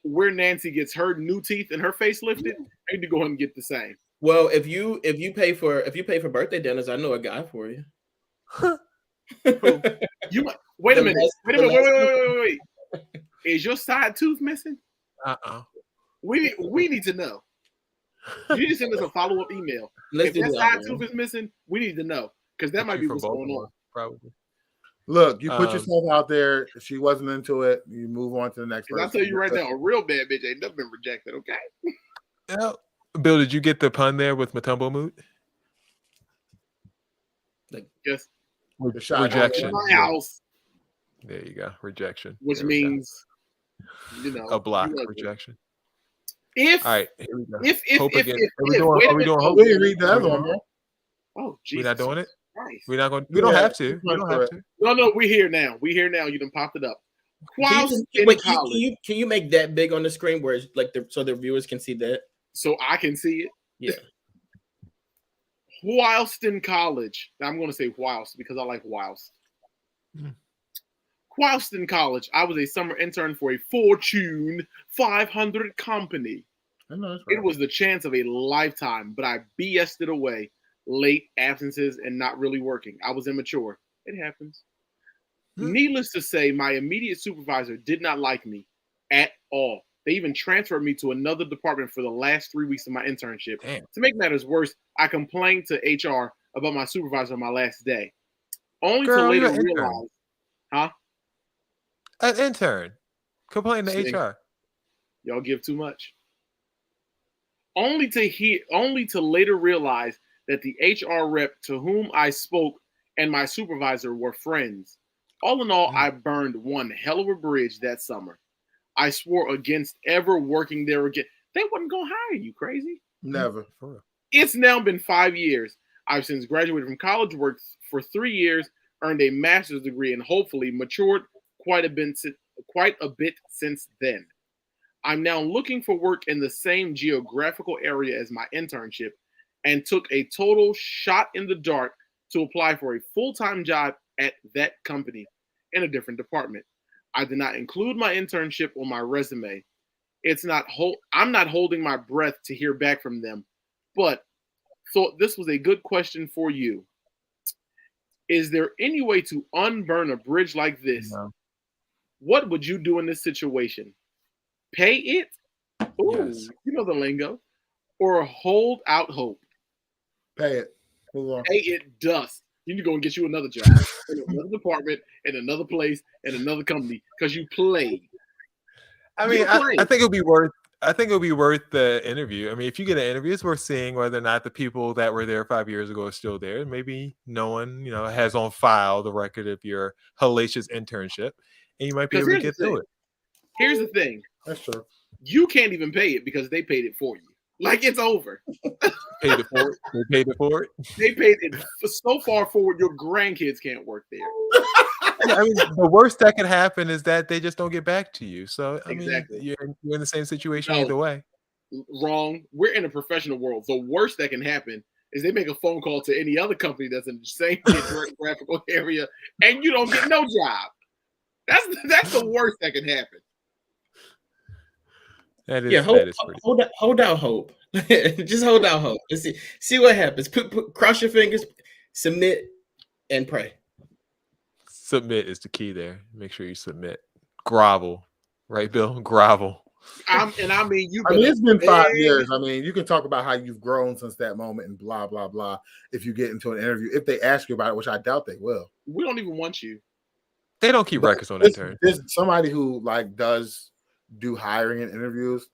where Nancy gets her new teeth and her face lifted. I need to go ahead and get the same. Well, if you pay for birthday dinners, I know a guy for you. You might, wait a minute. Is your side tooth missing? We need to know. You need to send us a follow-up email. If that side tooth is missing, we need to know, because that might be what's going on. Probably. Look, you put yourself out there. If she wasn't into it, you move on to the next person. I'll tell you right now, a real bad bitch ain't never been rejected, okay? Yeah. Bill, did you get the pun there with Matumbo Moot? Yes. Rejection. My house. There you go. Rejection. Which means, a block. Rejection. If all right, here we go. If are we doing hope? We didn't read the other one, bro. Oh, Jesus. We're not doing it. Christ. We're not going. We don't have to. We don't have to. No, we're here now. We're here now. You done popped it up. Can you make that big on the screen where it's like so the viewers can see that? So I can see it. Yeah. Whilst in college, now I'm going to say whilst because I like whilst. Whilst in college, I was a summer intern for a Fortune 500 company. I know that's right. It was the chance of a lifetime, but I BS'd it away. Late absences and not really working. I was immature. It happens. Needless to say, my immediate supervisor did not like me at all. They even transferred me to another department for the last 3 weeks of my internship. Damn. To make matters worse, I complained to HR about my supervisor on my last day. Only to later realize, an intern complain to HR. Y'all give too much. Only to later realize that the HR rep to whom I spoke and my supervisor were friends. All in all, I burned one hell of a bridge that summer. I swore against ever working there again. They wasn't going to hire you, crazy? Never. It's now been 5 years. I've since graduated from college, worked for 3 years, earned a master's degree, and hopefully matured quite a bit since then. I'm now looking for work in the same geographical area as my internship and took a total shot in the dark to apply for a full-time job at that company in a different department. I did not include my internship on my resume. I'm not holding my breath to hear back from them, but thought this was a good question for you. Is there any way to unburn a bridge like this? No. What would you do in this situation? Pay it? Ooh, yes. You know the lingo. Or hold out hope? Pay it. Pay it dust. You need to go and get you another job in another department, in another place, in another company because you played. I mean, I think it'll be worth. I think it'll be worth the interview. I mean, if you get an interview, it's worth seeing whether or not the people that were there 5 years ago are still there. Maybe no one, has on file the record of your hellacious internship, and you might be able to get through it. Here's the thing. That's true. You can't even pay it because they paid it for you. Like it's over. Paid it for it. They paid it for it. They paid it so far forward. Your grandkids can't work there. I mean, the worst that could happen is that they just don't get back to you. So exactly, you're in the same situation either way. Wrong. We're in a professional world. The worst that can happen is they make a phone call to any other company that's in the same geographical area, and you don't get no job. That's the worst that can happen. That is, that is pretty. Hold out hope. Just hold out hope. Let's see what happens. Cross your fingers, submit, and pray. Submit is the key there. Make sure you submit. Grovel, right, Bill? Grovel. It's been 5 years. I mean, you can talk about how you've grown since that moment and blah blah blah. If you get into an interview, if they ask you about it, which I doubt they will. We don't even want you. They don't keep records on interns. There's somebody who does do hiring and interviews.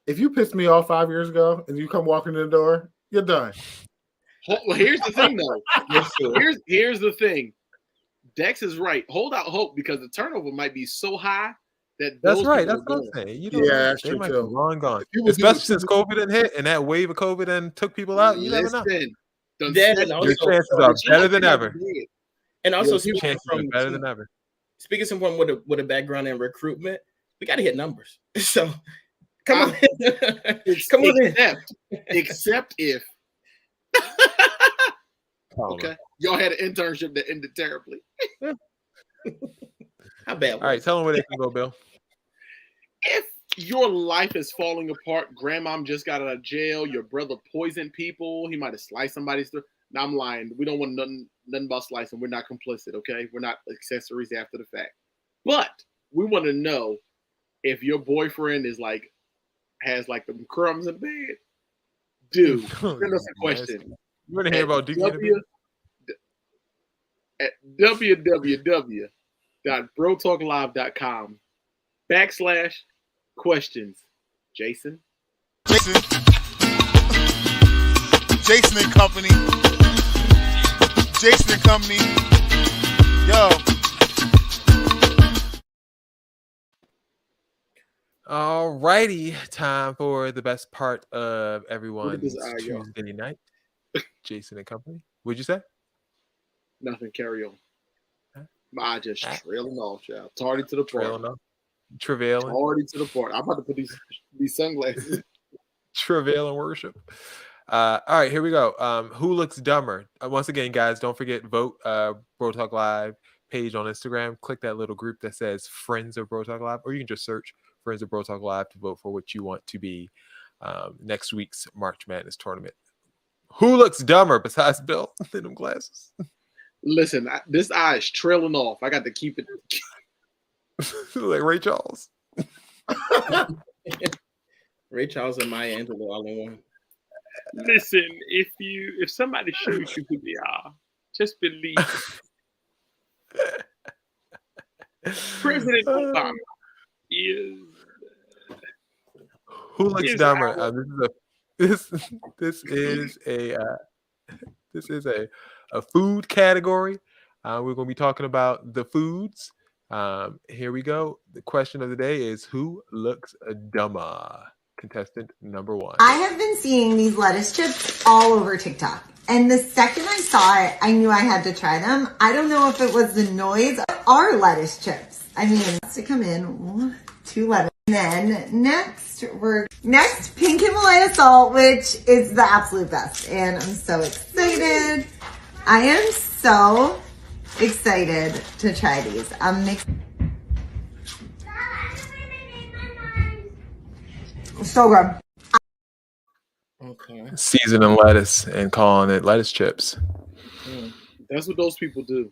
If you pissed me off 5 years ago and you come walking in the door, you're done. Well, here's the thing, though. Here's the thing. Dex is right. Hold out hope because the turnover might be so high that that's right. That's what I'm saying. That's they true might too. be long gone. Especially since COVID didn't hit and that wave of COVID and took people out. You never know. Your chances are better than ever. And also, chances are better than ever. Speaking of someone with a background in recruitment, we got to hit numbers. So come on, come on in. Except if. Okay, y'all had an internship that ended terribly. How bad? All right, tell them where they can go, Bill. If your life is falling apart, grandmom just got out of jail, your brother poisoned people, he might have sliced somebody's throat. No, I'm lying. We don't want nothing about slicing. We're not complicit, okay? We're not accessories after the fact. But we want to know if your boyfriend is has the crumbs in bed. Dude, send us a question. You want to hear about at www.brotalklive.com/questions. Jason and Company. Jason and Company. Yo. All righty, time for the best part of everyone's Tuesday night. Jason and Company. What'd you say? Nothing. Carry on. I just trailing off, child. Tardy to the party. Travailing. Tardy to the party. I'm about to put these sunglasses. Travail and worship. All right, here we go. Who looks dumber? Once again, guys, don't forget, vote Bro Talk Live page on Instagram. Click that little group that says Friends of Bro Talk Live, or you can just search Friends of Bro Talk Live to vote for what you want to be next week's March Madness tournament. Who looks dumber besides Bill in them glasses? Listen, this eye is trailing off. I got to keep it. Like Ray Charles. Ray Charles and Maya Angelou all in one. Listen, if somebody shoots you with the eye, just believe it. President Obama is. Who looks dumber? This is a food category. We're going to be talking about the foods. Here we go. The question of the day is, who looks dumber? Contestant number 1. I have been seeing these lettuce chips all over TikTok. And the second I saw it, I knew I had to try them. I don't know if it was the noise or lettuce chips. I mean, to come in, 2 lettuce. And then next, pink Himalaya salt, which is the absolute best. And I'm so excited. I am so excited to try these. So good. Okay. Seasoning lettuce and calling it lettuce chips. That's what those people do.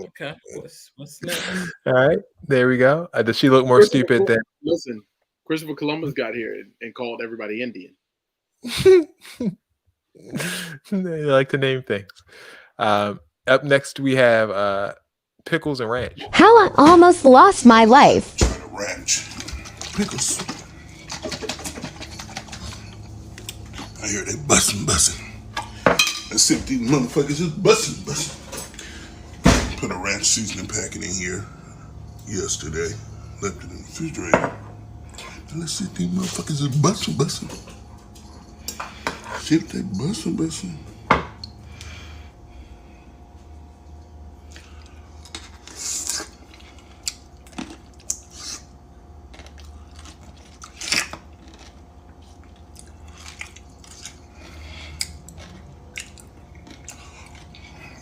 Okay. What's next? All right. There we go. Does she look more stupid than? Listen, Christopher Columbus got here and called everybody Indian. They like to name things. Up next, we have pickles and ranch. How I almost lost my life. Ranch. Pickles. I hear they bustin'. Let's see if these motherfuckers is bustin'. Put a ranch seasoning packet in here yesterday. Left it in the refrigerator. And let's see if these motherfuckers is bustin'. See if they bustin'.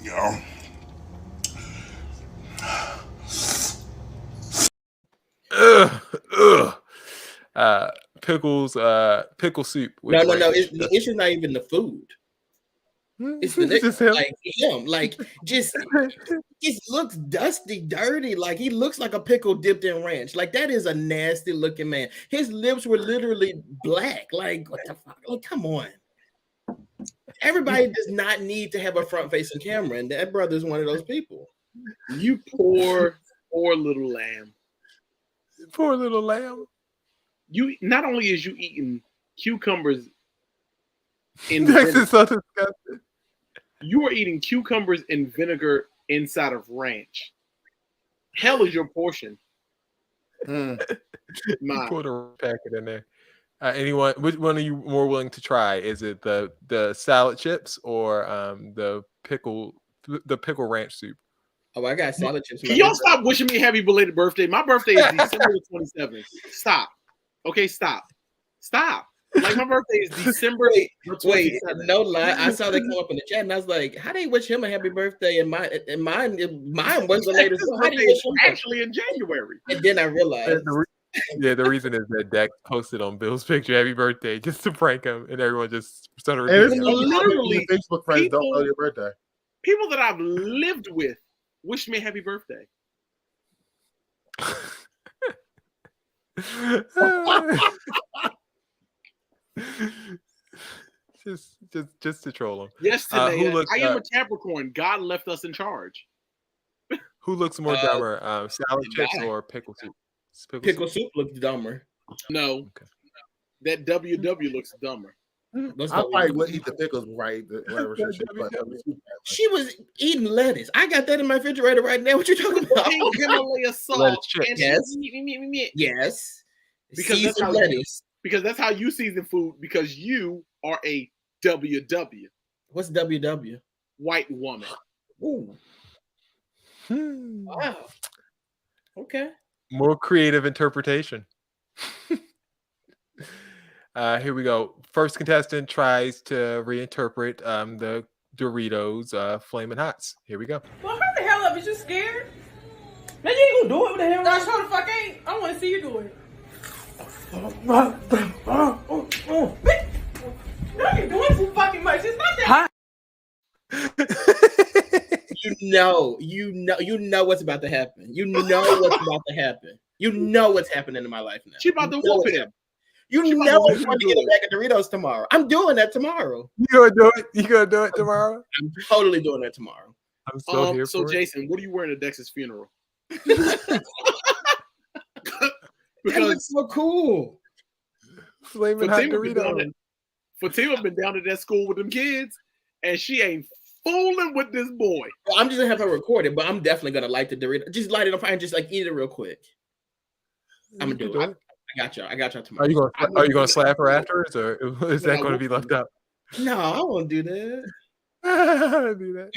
Y'all. Pickle soup. No. The issue's not even the food. It's the nigga, like him. Like just looks dusty, dirty. Like he looks like a pickle dipped in ranch. Like that is a nasty looking man. His lips were literally black. Like what the fuck? Like come on. Everybody does not need to have a front facing camera, and that brother's one of those people. You poor little lamb. Poor little lamb. You not only is you eating cucumbers in This is so disgusting. You are eating cucumbers and vinegar inside of ranch. Hell is your portion. You put a packet in there. Anyone? Which one are you more willing to try? Is it the salad chips or the pickle ranch soup? Oh, I got salad chips. Can y'all stop wishing me a happy belated birthday? My birthday is December 27th. Stop. Okay, stop. Like my birthday is December. Wait, no lie. I saw that come up in the chat, and I was like, "How do you wish him a happy birthday?" And mine was the latest. How do you wish him actually in January? And then I realized, the reason is that Dex posted on Bill's picture "Happy Birthday" just to prank him, and everyone just started. Literally, Facebook friends don't know your birthday. People that I've lived with wish me a happy birthday. just to troll him. Yesterday, I am a Capricorn. God left us in charge. Who looks more dumber, salad chips or pickle soup? Pickle soup looks dumber. No, that WW looks dumber. I probably would eat the pickles before I eat whatever she was eating lettuce. I got that in my refrigerator right now. What you talking about? Pink Himalaya salt. And Yes. Because that's how lettuce. Because that's how you season food. Because you are a WW. What's WW? White woman. Ooh. Wow. Okay. More creative interpretation. Here we go. First contestant tries to reinterpret the Doritos Flamin' Hots. Here we go. Well, hurry the hell up. Is you scared? Man, you ain't gonna do it. What the hell? I sure the fuck ain't. I want to see you do it. No, you're doing too fucking much. It's not that. You know what's about to happen. You know what's about to happen. You know what's happening in my life now. She about to whoop him. You know I'm going to get a bag of Doritos tomorrow. I'm doing that tomorrow. You gonna do it? You gonna do it tomorrow? I'm totally doing that tomorrow. I'm so here so for Jason, what are you wearing at Dex's funeral? Because it's so cool. Flaming hot Doritos. Fatima been down at that school with them kids, and she ain't fooling with this boy. Well, I'm just gonna have her record it, but I'm definitely gonna light the Dorito. Just light it on fire and just like eat it real quick. I'm gonna do it. I got y'all tomorrow. Are you gonna slap her afterwards, or is that going to be left out? No, I won't do that. Do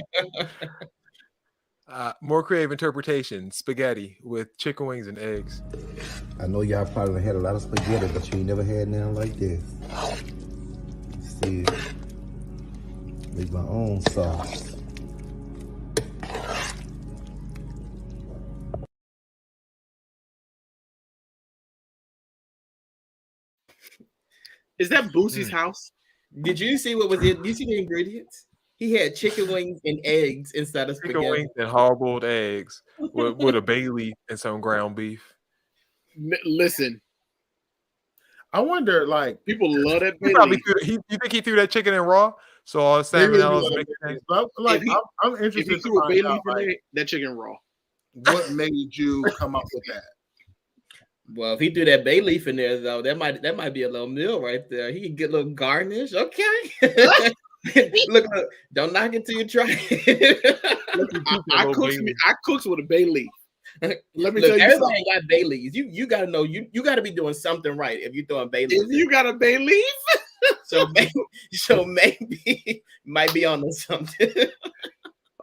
that. More creative interpretation: spaghetti with chicken wings and eggs. I know y'all probably had a lot of spaghetti, but you ain't never had nothing like this. See, make my own sauce. Is that Boosie's house? Did you see what was it? Did you see the ingredients? He had chicken wings and eggs instead of spaghetti. Chicken wings and hard-boiled eggs with a bay leaf and some ground beef. Listen, I wonder, like, people love that. You think he threw that chicken in raw? So all salmonella was mixed. Like, I'm interested if he threw a bay find leaf out, in like, that chicken raw. What made you come up with that? Well, if he threw that bay leaf in there, though, that might be a little meal right there. He can get a little garnish. Okay. look, don't knock it till you try it. I cooks with a bay leaf. Let me Look, tell you everybody something. ain't got bay leaves. You gotta know you gotta be doing something right if you're throwing bay leaves. If you got a bay leaf, so maybe might be on to something.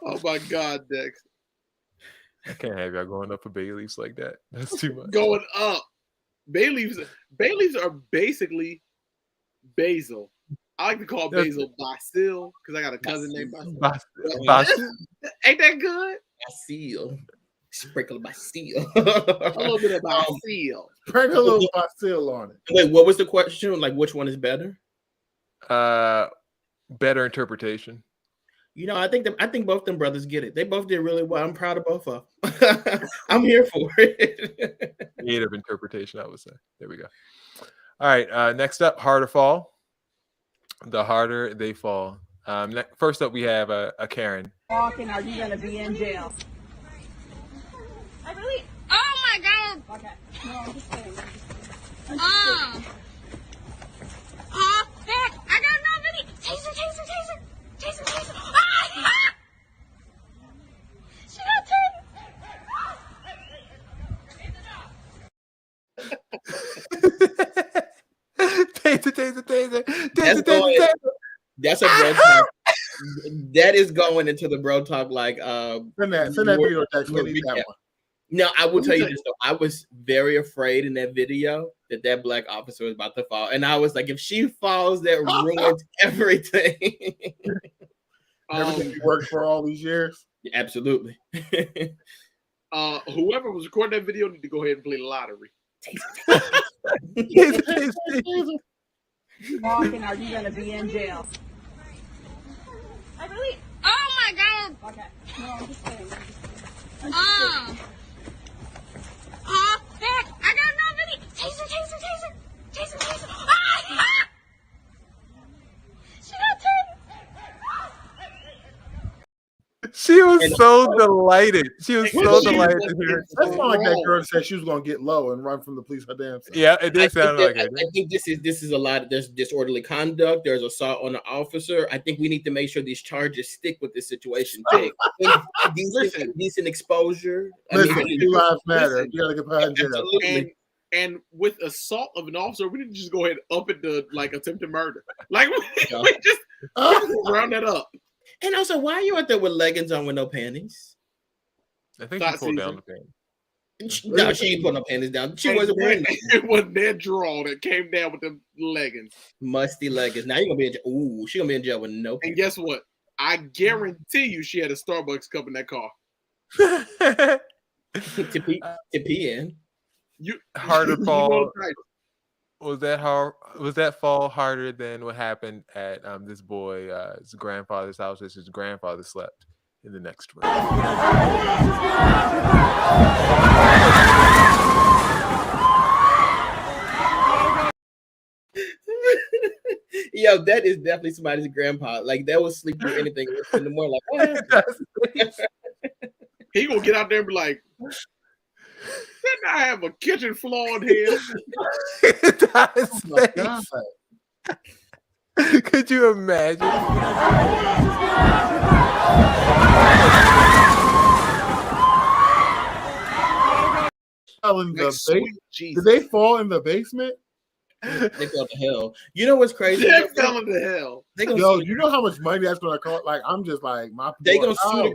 Oh my God, Dex. I can't have y'all going up for bay leaves like that. That's too much. Going up. Bay leaves are basically basil. I like to call basil basil because I got a cousin named Basil. Basil. Ain't that good? Basil. Sprinkle basil. A little bit of basil. Sprinkle a little basil on it. Wait, what was the question? Like, which one is better? Better interpretation. You know, I think both them brothers get it. They both did really well. I'm proud of both of them. I'm here for it. Creative interpretation, I would say. There we go. All right. Next up, harder fall. The harder they fall. First up, we have a Karen. Walking, are you gonna be in jail? I really. Oh my God. Okay. No, I'm just kidding. Back. I got no video. Taser. Ah! She got taser. That's a bro talk. That is going into the bro talk like send that video text. No, I will tell you this though. I was very afraid in that video that black officer was about to fall. And I was like, if she falls, that ruins everything. Everything you worked for all these years? Yeah, absolutely. Whoever was recording that video need to go ahead and play the lottery. Walking, are you gonna be in jail? I really. Oh my God. Okay. No, I'm just kidding. Back. I got no video. Taser. Ah! She got taser. She was so delighted. She was so delighted to hear. That sounded like that girl that said she was going to get low and run from the police her damn self. Yeah, it did sound like it. I think this is a lot. There's disorderly conduct. There's assault on an officer. I think we need to make sure these charges stick with this situation too. Decent exposure. Lives matter. You got to get behind jail. And with assault of an officer, we need to just go ahead and up it to like attempted murder. Like we just round that up. And also, why are you out there with leggings on with no panties? I think she pulled down the panties. No, she ain't putting no panties down. She wasn't wearing them. It was that draw that came down with the leggings. Musty leggings. Now you're gonna be in jail. Ooh, she gonna be in jail with no panties. And guess what? I guarantee you she had a Starbucks cup in that car. to pee in. Harder fall. Was that fall harder than what happened at this boy's grandfather's house? As his grandfather slept in the next room. Yo, that is definitely somebody's grandpa. Like that will sleep through anything in the morning. Like, he gonna get out there and be like, didn't I have a kitchen floor in here? Could you imagine? Did they fall in the basement? They fell to hell. You know what's crazy? They fell into hell. Yo, you know how much money that's gonna cost? Like, I'm just like, they're gonna sue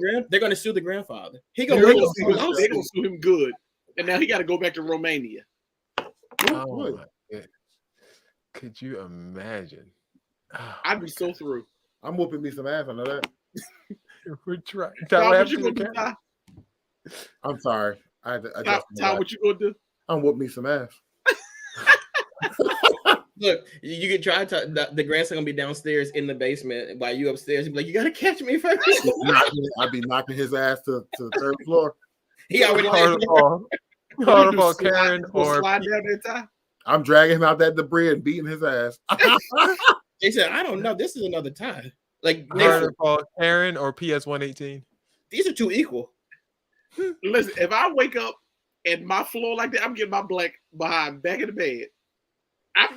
the grandfather. They're gonna sue him good. And now he got to go back to Romania. Oh my God. Could you imagine? I'd be so through. I'm whooping me some ass. I know that. We're trying. I'm sorry. Ty, what you gonna do? I'm whooping me some ass. Look, you can try to. The grandson gonna be downstairs in the basement while you upstairs. He'll be like, "You gotta catch me first." I'd be knocking his ass to the third floor. He already Hardball Karen or slide down there, Ty? I'm dragging him out that debris and beating his ass. They said, "I don't know. This is another tie." Like Hardball Karen or PS 118. These are two equal. Listen, if I wake up and my floor like that, I'm getting my black behind back in the bed.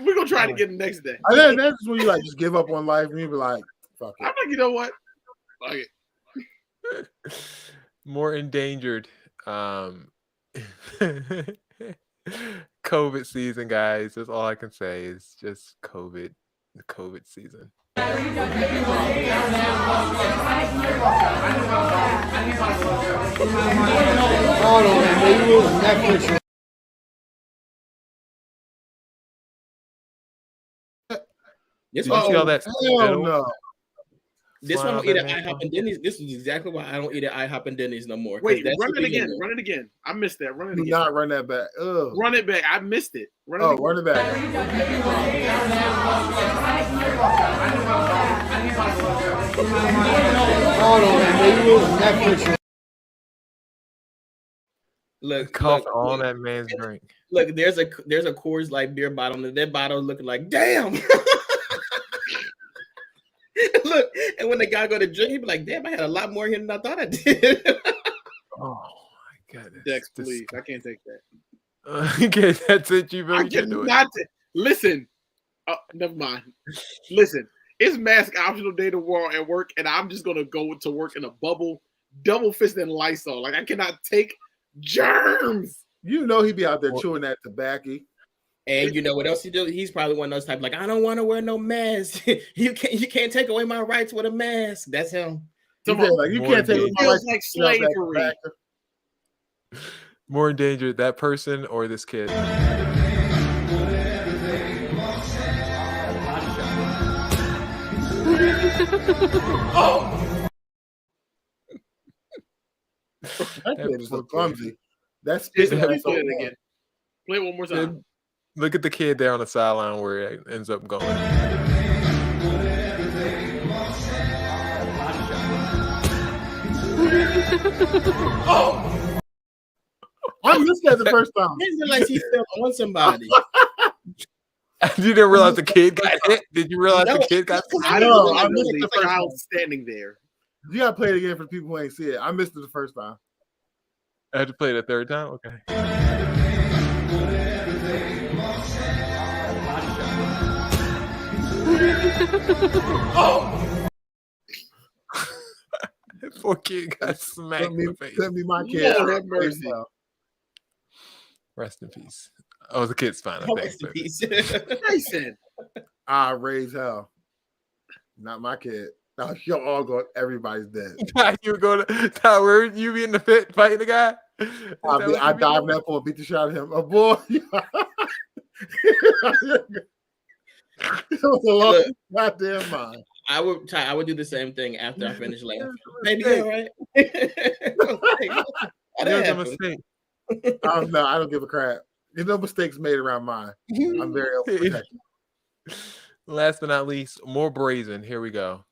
We're gonna try to get the next day. That's when you like just give up on life and you be like, "Fuck it." I'm like, you know what? Fuck it. More endangered. COVID season, guys. That's all I can say is just COVID. The COVID season. This Did you see all that? No. This one I don't eat at IHOP and Denny's. This is exactly why I don't eat at IHOP and Denny's no more. Wait, run it again. Run it again. I missed that. Run it again. Do not run that back. Ugh. Run it back. I missed it. Run it back. Look, cough on that man's drink. Look, there's a Coors Light beer bottle, and that bottle looking like damn. Look, and when the guy go to drink, he be like, "Damn, I had a lot more here than I thought I did." Oh my goodness, Dex, please, I can't take that. Okay, that's it. You really can't do it. Listen, never mind. Listen, it's mask optional day at work, and I'm just gonna go to work in a bubble, double fist and Lysol. Like I cannot take germs. You know he be out there chewing that tobacco. And you know what else he do? He's probably one of those type like, I don't want to wear no mask. you can't take away my rights with a mask. That's him. You can't take away my rights like slavery. More endangered, that person or this kid? Oh. That kid is so clumsy. That's play it again. Play it one more time. Look at the kid there on the sideline where it ends up going. Oh! I missed that the first time. It like he fell on somebody. You didn't realize the kid got hit? Did you realize the kid got hit? I know. I missed the first child standing there. You gotta play it again for the people who ain't see it. I missed it the first time. I had to play it a third time? Okay. Oh! Poor kid got smacked in the face. Send me my kid. Lord have mercy. Rest in peace. Oh, the kid's fine. I think. Rest in peace. Jason. I raise hell. Not my kid. No, you're all going. Everybody's dead. You were going to Tower. You be in the pit fighting the guy. I dive in that pool and beat the shit out of him. Oh boy. It was a long goddamn mind. I would do the same thing after I finish laughing. Maybe all right. That was a mistake. No, I don't give a crap. There's no mistakes made around mine. I'm very overprotective. Last but not least, more brazen. Here we go.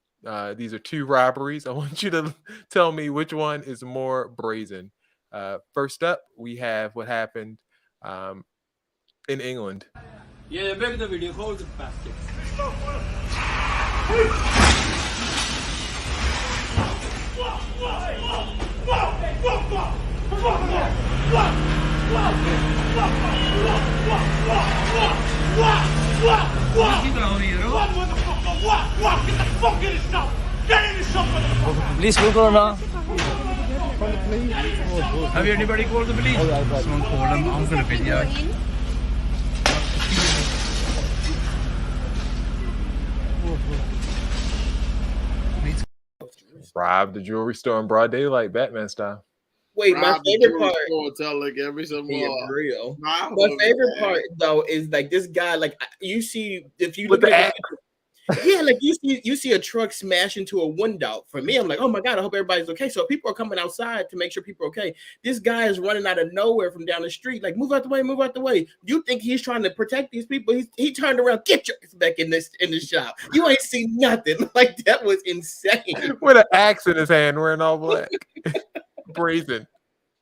These are two robberies. I want you to tell me which one is more brazen. First up, we have what happened in England. Yeah, back the video. Hold the basket. Police will go now. Have anybody called the police? Someone called them. I'm gonna video. Robbed the jewelry store in broad daylight, Batman style. Wait, my favorite part. Real. My favorite part though is like this guy. Like you see, if you look at yeah, like you see a truck smash into a window. For me, I'm like, oh my god, I hope everybody's okay. So people are coming outside to make sure people are okay. This guy is running out of nowhere from down the street, like move out the way, move out the way. You think he's trying to protect these people? He turned around, get your ass back in the shop. You ain't seen nothing. Like that was insane. With an axe in his hand, wearing all black, brazen.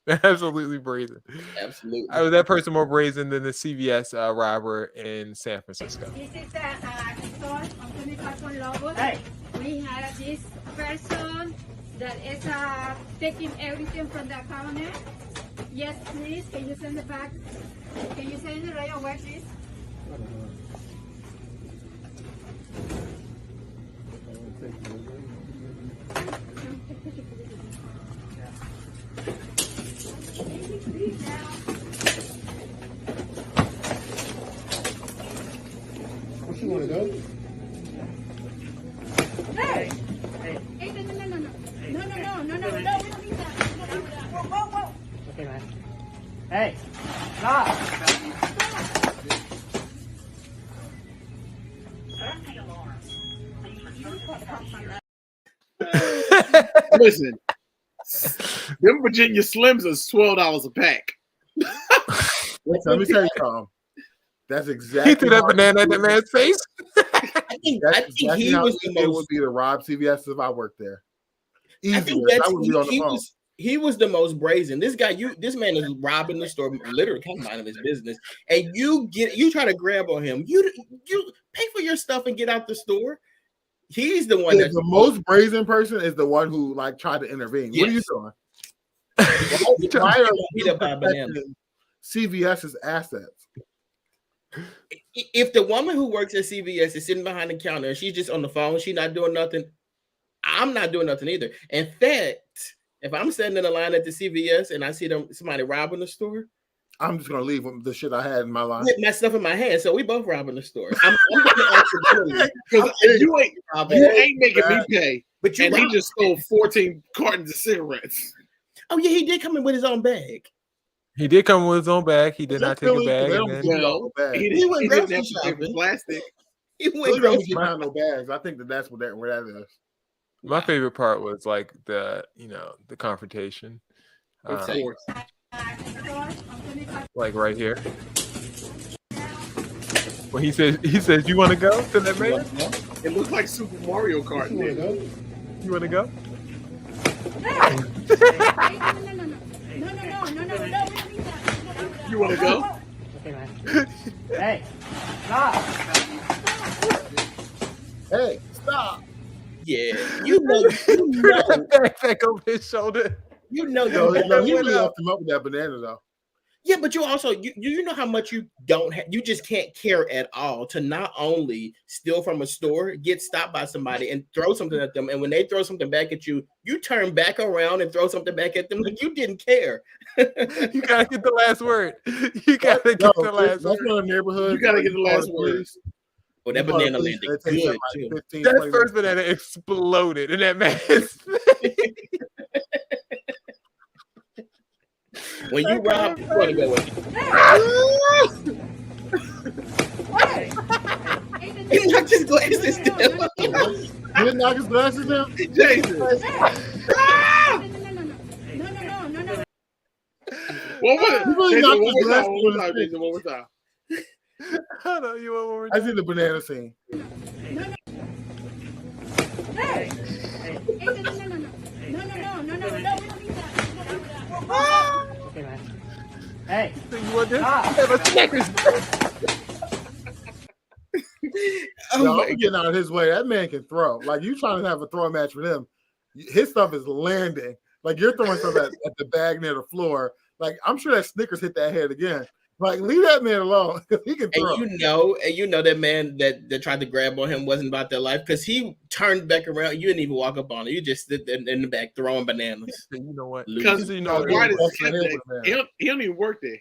Absolutely brazen. Absolutely. That person more brazen than the CVS robber in San Francisco. This is the store on 25 Lobos. Hey. We have this person that is taking everything from the counter. Yes, please. Can you send it back? Can you send it right away, please? You want to go? Hey! Hey, no. We don't need that. Whoa. Okay, man. Hey, stop! Listen, them Virginia Slims are $12 a pack. Let me tell you something. That's exactly. He threw that banana at that man's face. I think he was the most. Would be to rob CVS if I worked there. Easier. I think he was the most brazen. This guy, this man is robbing the store, literally kind of minding his business, and you try to grab on him. You pay for your stuff and get out the store. He's the one that's the most brazen person is the one who like tried to intervene. Yes. What are you doing? Why are you protecting CVS's assets? If the woman who works at CVS is sitting behind the counter and she's just on the phone, she's not doing nothing, I'm not doing nothing either. In fact, if I'm standing in a line at the CVS and I see somebody robbing the store, I'm just gonna leave the shit I had in my line. With my stuff in my hand, so we both robbing the store. I'm because you ain't making me pay, but he just stole 14 cartons of cigarettes. Oh yeah, he did come in with his own bag. He did come with his own bag. He did not take a bag. He went grocery shopping. Plastic. He went grocery shopping. No bags. I think that's where that is. My favorite part was like the confrontation. Like right here. When he says, "You want to go to that man?" It looks like Super Mario Kart. You want to go? No. You want to go? Okay, man. Hey, stop. Hey, stop. Yeah, you know backpack over his shoulder. You know, No, he really left him up with that banana though. Yeah, but you also you know how much you don't have, you just can't care at all to not only steal from a store, get stopped by somebody and throw something at them, and when they throw something back at you, you turn back around and throw something back at them like you didn't care. You gotta get the last word. You gotta get the last word. That's one of the neighborhoods. You gotta get the last word. Well, that banana landed good too. That first banana exploded in that man's face. When you rob, you want to go with it. He knocked his glasses down. He didn't knock his glasses down? Jason. No. One more time. Hold on, you want one more I see the banana scene. Hey, so you want this? Have a Snickers. I'm getting out of his way. That man can throw. Like, you trying to have a throwing match with him. His stuff is landing. Like, you're throwing stuff at the bag near the floor. Like, I'm sure that Snickers hit that head again. Like, leave that man alone. He can throw. And you know that man that tried to grab on him wasn't about their life because he turned back around. You didn't even walk up on it. You just stood in the back throwing bananas. You know what? Because he don't even work there.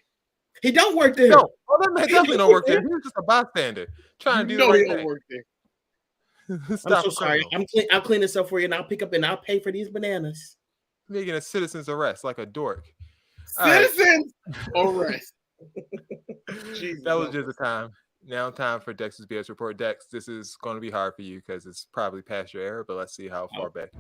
He don't work there. No, that man definitely don't work there. He was just a bystander trying to do the right he thing. don't work there. I'm so sorry. I'll clean this up for you and I'll pick up and I'll pay for these bananas. Making a citizen's arrest like a dork. Citizen's arrest. That was just a time. Now time for Dex's BS report. Dex, this is going to be hard for you because it's probably past your era, but let's see how far back.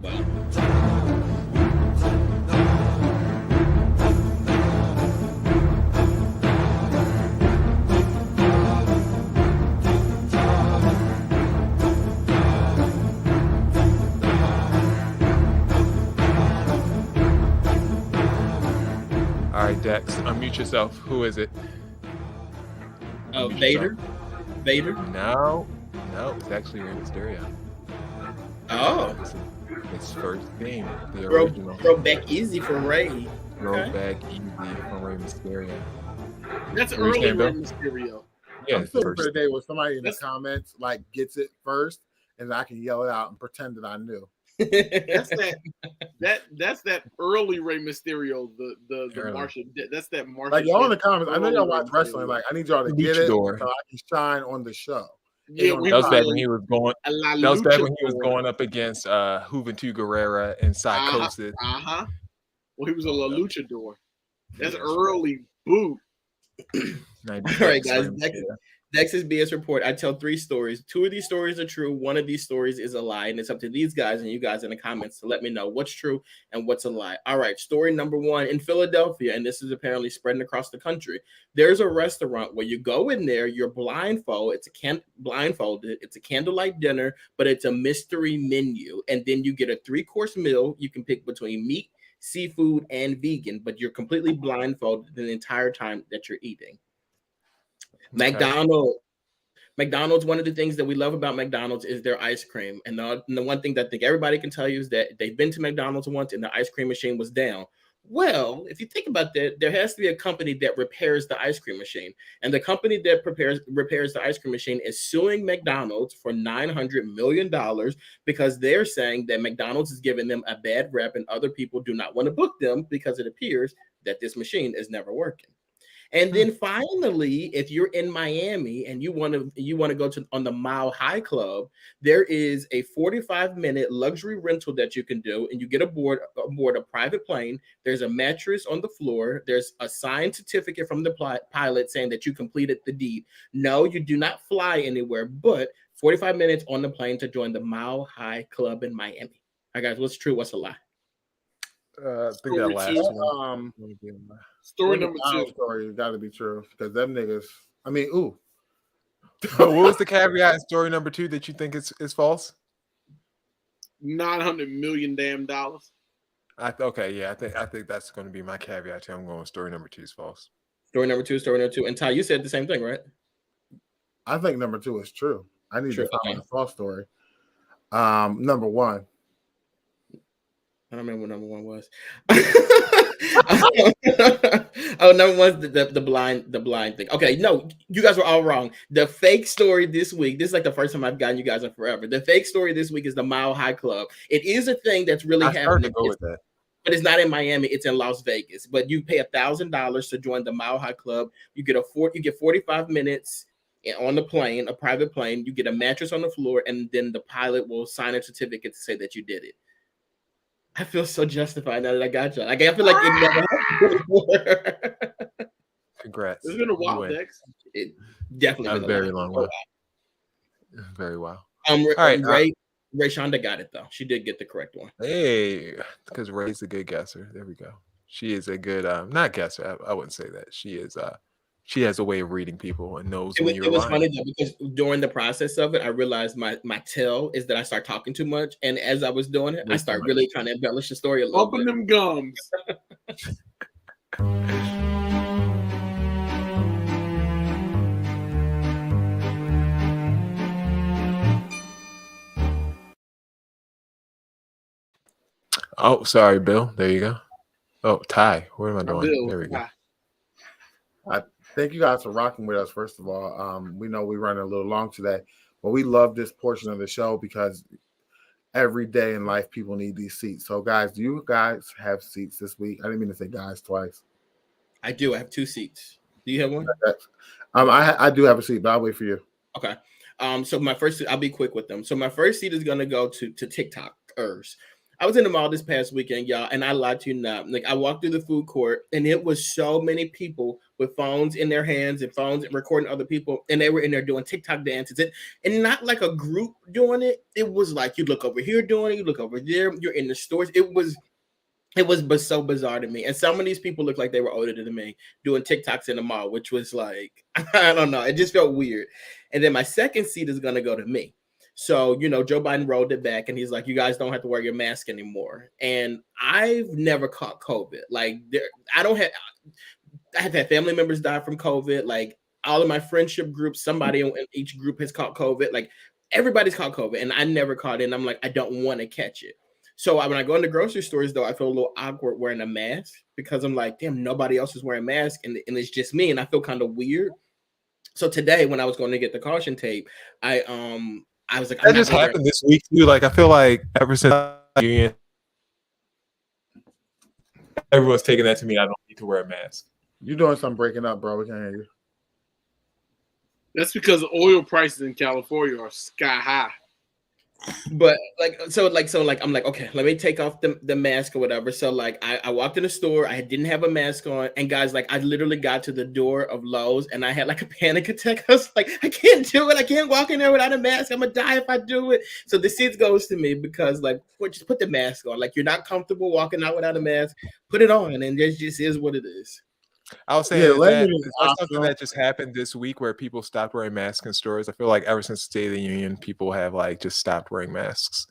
All right, Dex, unmute yourself. Who is it? Vader. Vader? No, it's actually Rey Mysterio. Oh. His first theme, the original. Throw back easy for Rey. Throw back easy from Rey Mysterio. That's early Rey Mysterio. Yeah, I'm still for the day where somebody in the comments like gets it first, and I can yell it out and pretend that I knew. That's that early Rey Mysterio, the Martian. That's that Martian. Like y'all in the comments, I know y'all watch wrestling. Like I need y'all to get it so I can shine on the show. Yeah, that was back when he was going. That was back when he was going up against Juventud Guerrera and Psychosis. Well, he was a La Luchador. That's early boot. All right, guys. Dex's BS report. I tell 3 stories. 2 of these stories are true. 1 of these stories is a lie. And it's up to these guys and you guys in the comments to let me know what's true and what's a lie. All right. Story number 1 in Philadelphia, and this is apparently spreading across the country. There's a restaurant where you go in there, you're blindfolded. It's a candlelight dinner, but it's a mystery menu. And then you get a 3-course meal. You can pick between meat, seafood, and vegan, but you're completely blindfolded the entire time that you're eating. McDonald's, one of the things that we love about McDonald's is their ice cream. And the one thing that I think everybody can tell you is that they've been to McDonald's once and the ice cream machine was down. Well, if you think about that, there has to be a company that repairs the ice cream machine. And the company that repairs the ice cream machine is suing McDonald's for $900 million because they're saying that McDonald's is giving them a bad rep and other people do not want to book them because it appears that this machine is never working. And then finally, if you're in Miami and you want to go on the Mile High Club, there is a 45-minute luxury rental that you can do, and you get aboard a private plane. There's a mattress on the floor. There's a signed certificate from the pilot saying that you completed the deed. No, you do not fly anywhere, but 45 minutes on the plane to join the Mile High Club in Miami. All right, guys, what's true? What's a lie? I think that last one. Story number 2. Story got to be true because them niggas. I mean, ooh. What was the caveat in story number 2 that you think is false? $900 million damn dollars. I think that's going to be my caveat. I'm going with story number 2 is false. Story number 2. And Ty, you said the same thing, right? I think number 2 is true. I need to find a false story. Number 1. I don't remember what number one was. Number one's the blind thing. Okay, no, you guys were all wrong. The fake story this week, this is like the first time I've gotten you guys in forever. The fake story this week is the Mile High Club. It is a thing that's really happening. Go with that. But it's not in Miami, it's in Las Vegas. But you pay $1,000 to join the Mile High Club. You get 45 minutes on the plane, a private plane. You get a mattress on the floor, and then the pilot will sign a certificate to say that you did it. I feel so justified now that I got you. Like I feel like it never happened before. Congrats. It's been a while, Dex. It definitely been a very long while. Very well. All right, Ray Shonda got it though. She did get the correct one. Hey, because Ray's a good guesser. There we go. She is a good not guesser. I wouldn't say that. She is she has a way of reading people and knows when you're lying. It was funny though, because during the process of it, I realized my tell is that I start talking too much, and as I was doing it, I start really trying to embellish the story a little bit. Open them gums. Oh, sorry, Bill. There you go. Oh, Ty. What am I doing? Bill, there we go. Thank you guys for rocking with us. First of all, we know we're running a little long today, but we love this portion of the show because every day in life people need these seats. So, guys, do you guys have seats this week? I didn't mean to say guys twice. I do. I have 2 seats. Do you have one? I do have a seat, but I'll wait for you. Okay. So my first, I'll be quick with them. So my first seat is gonna go to TikTokers. I was in the mall this past weekend, y'all, and I lied to you not. Like I walked through the food court, and it was so many people with phones in their hands and phones and recording other people, and they were in there doing TikTok dances, and not like a group doing it. It was like you look over here doing it, you look over there, you're in the stores. It was so bizarre to me. And some of these people look like they were older than me doing TikToks in the mall, which was like, I don't know. It just felt weird. And then my second seat is going to go to me. So, Joe Biden rolled it back and he's like, you guys don't have to wear your mask anymore. And I've never caught COVID. Like I have had family members die from COVID. Like all of my friendship groups, somebody in each group has caught COVID. Like everybody's caught COVID and I never caught it. And I'm like, I don't want to catch it. So when I go into grocery stores, though, I feel a little awkward wearing a mask because I'm like, damn, nobody else is wearing masks and it's just me. And I feel kind of weird. So today when I was going to get the caution tape, I was like, that just happened this week too. Like I feel like ever since everyone's taking that to me, I don't need to wear a mask. You're doing something breaking up, bro. We can't hear you. That's because oil prices in California are sky high. But I'm like, okay, let me take off the mask or whatever. So like I walked in the store, I didn't have a mask on, and guys, like I literally got to the door of Lowe's and I had like a panic attack. I was like, I can't do it. I can't walk in there without a mask. I'm gonna die if I do it. So the seat goes to me because like just put the mask on. Like you're not comfortable walking out without a mask, put it on, and it just is what it is. I was saying that's something that just happened this week where people stopped wearing masks in stores. I feel like ever since the State of the Union, people have like just stopped wearing masks.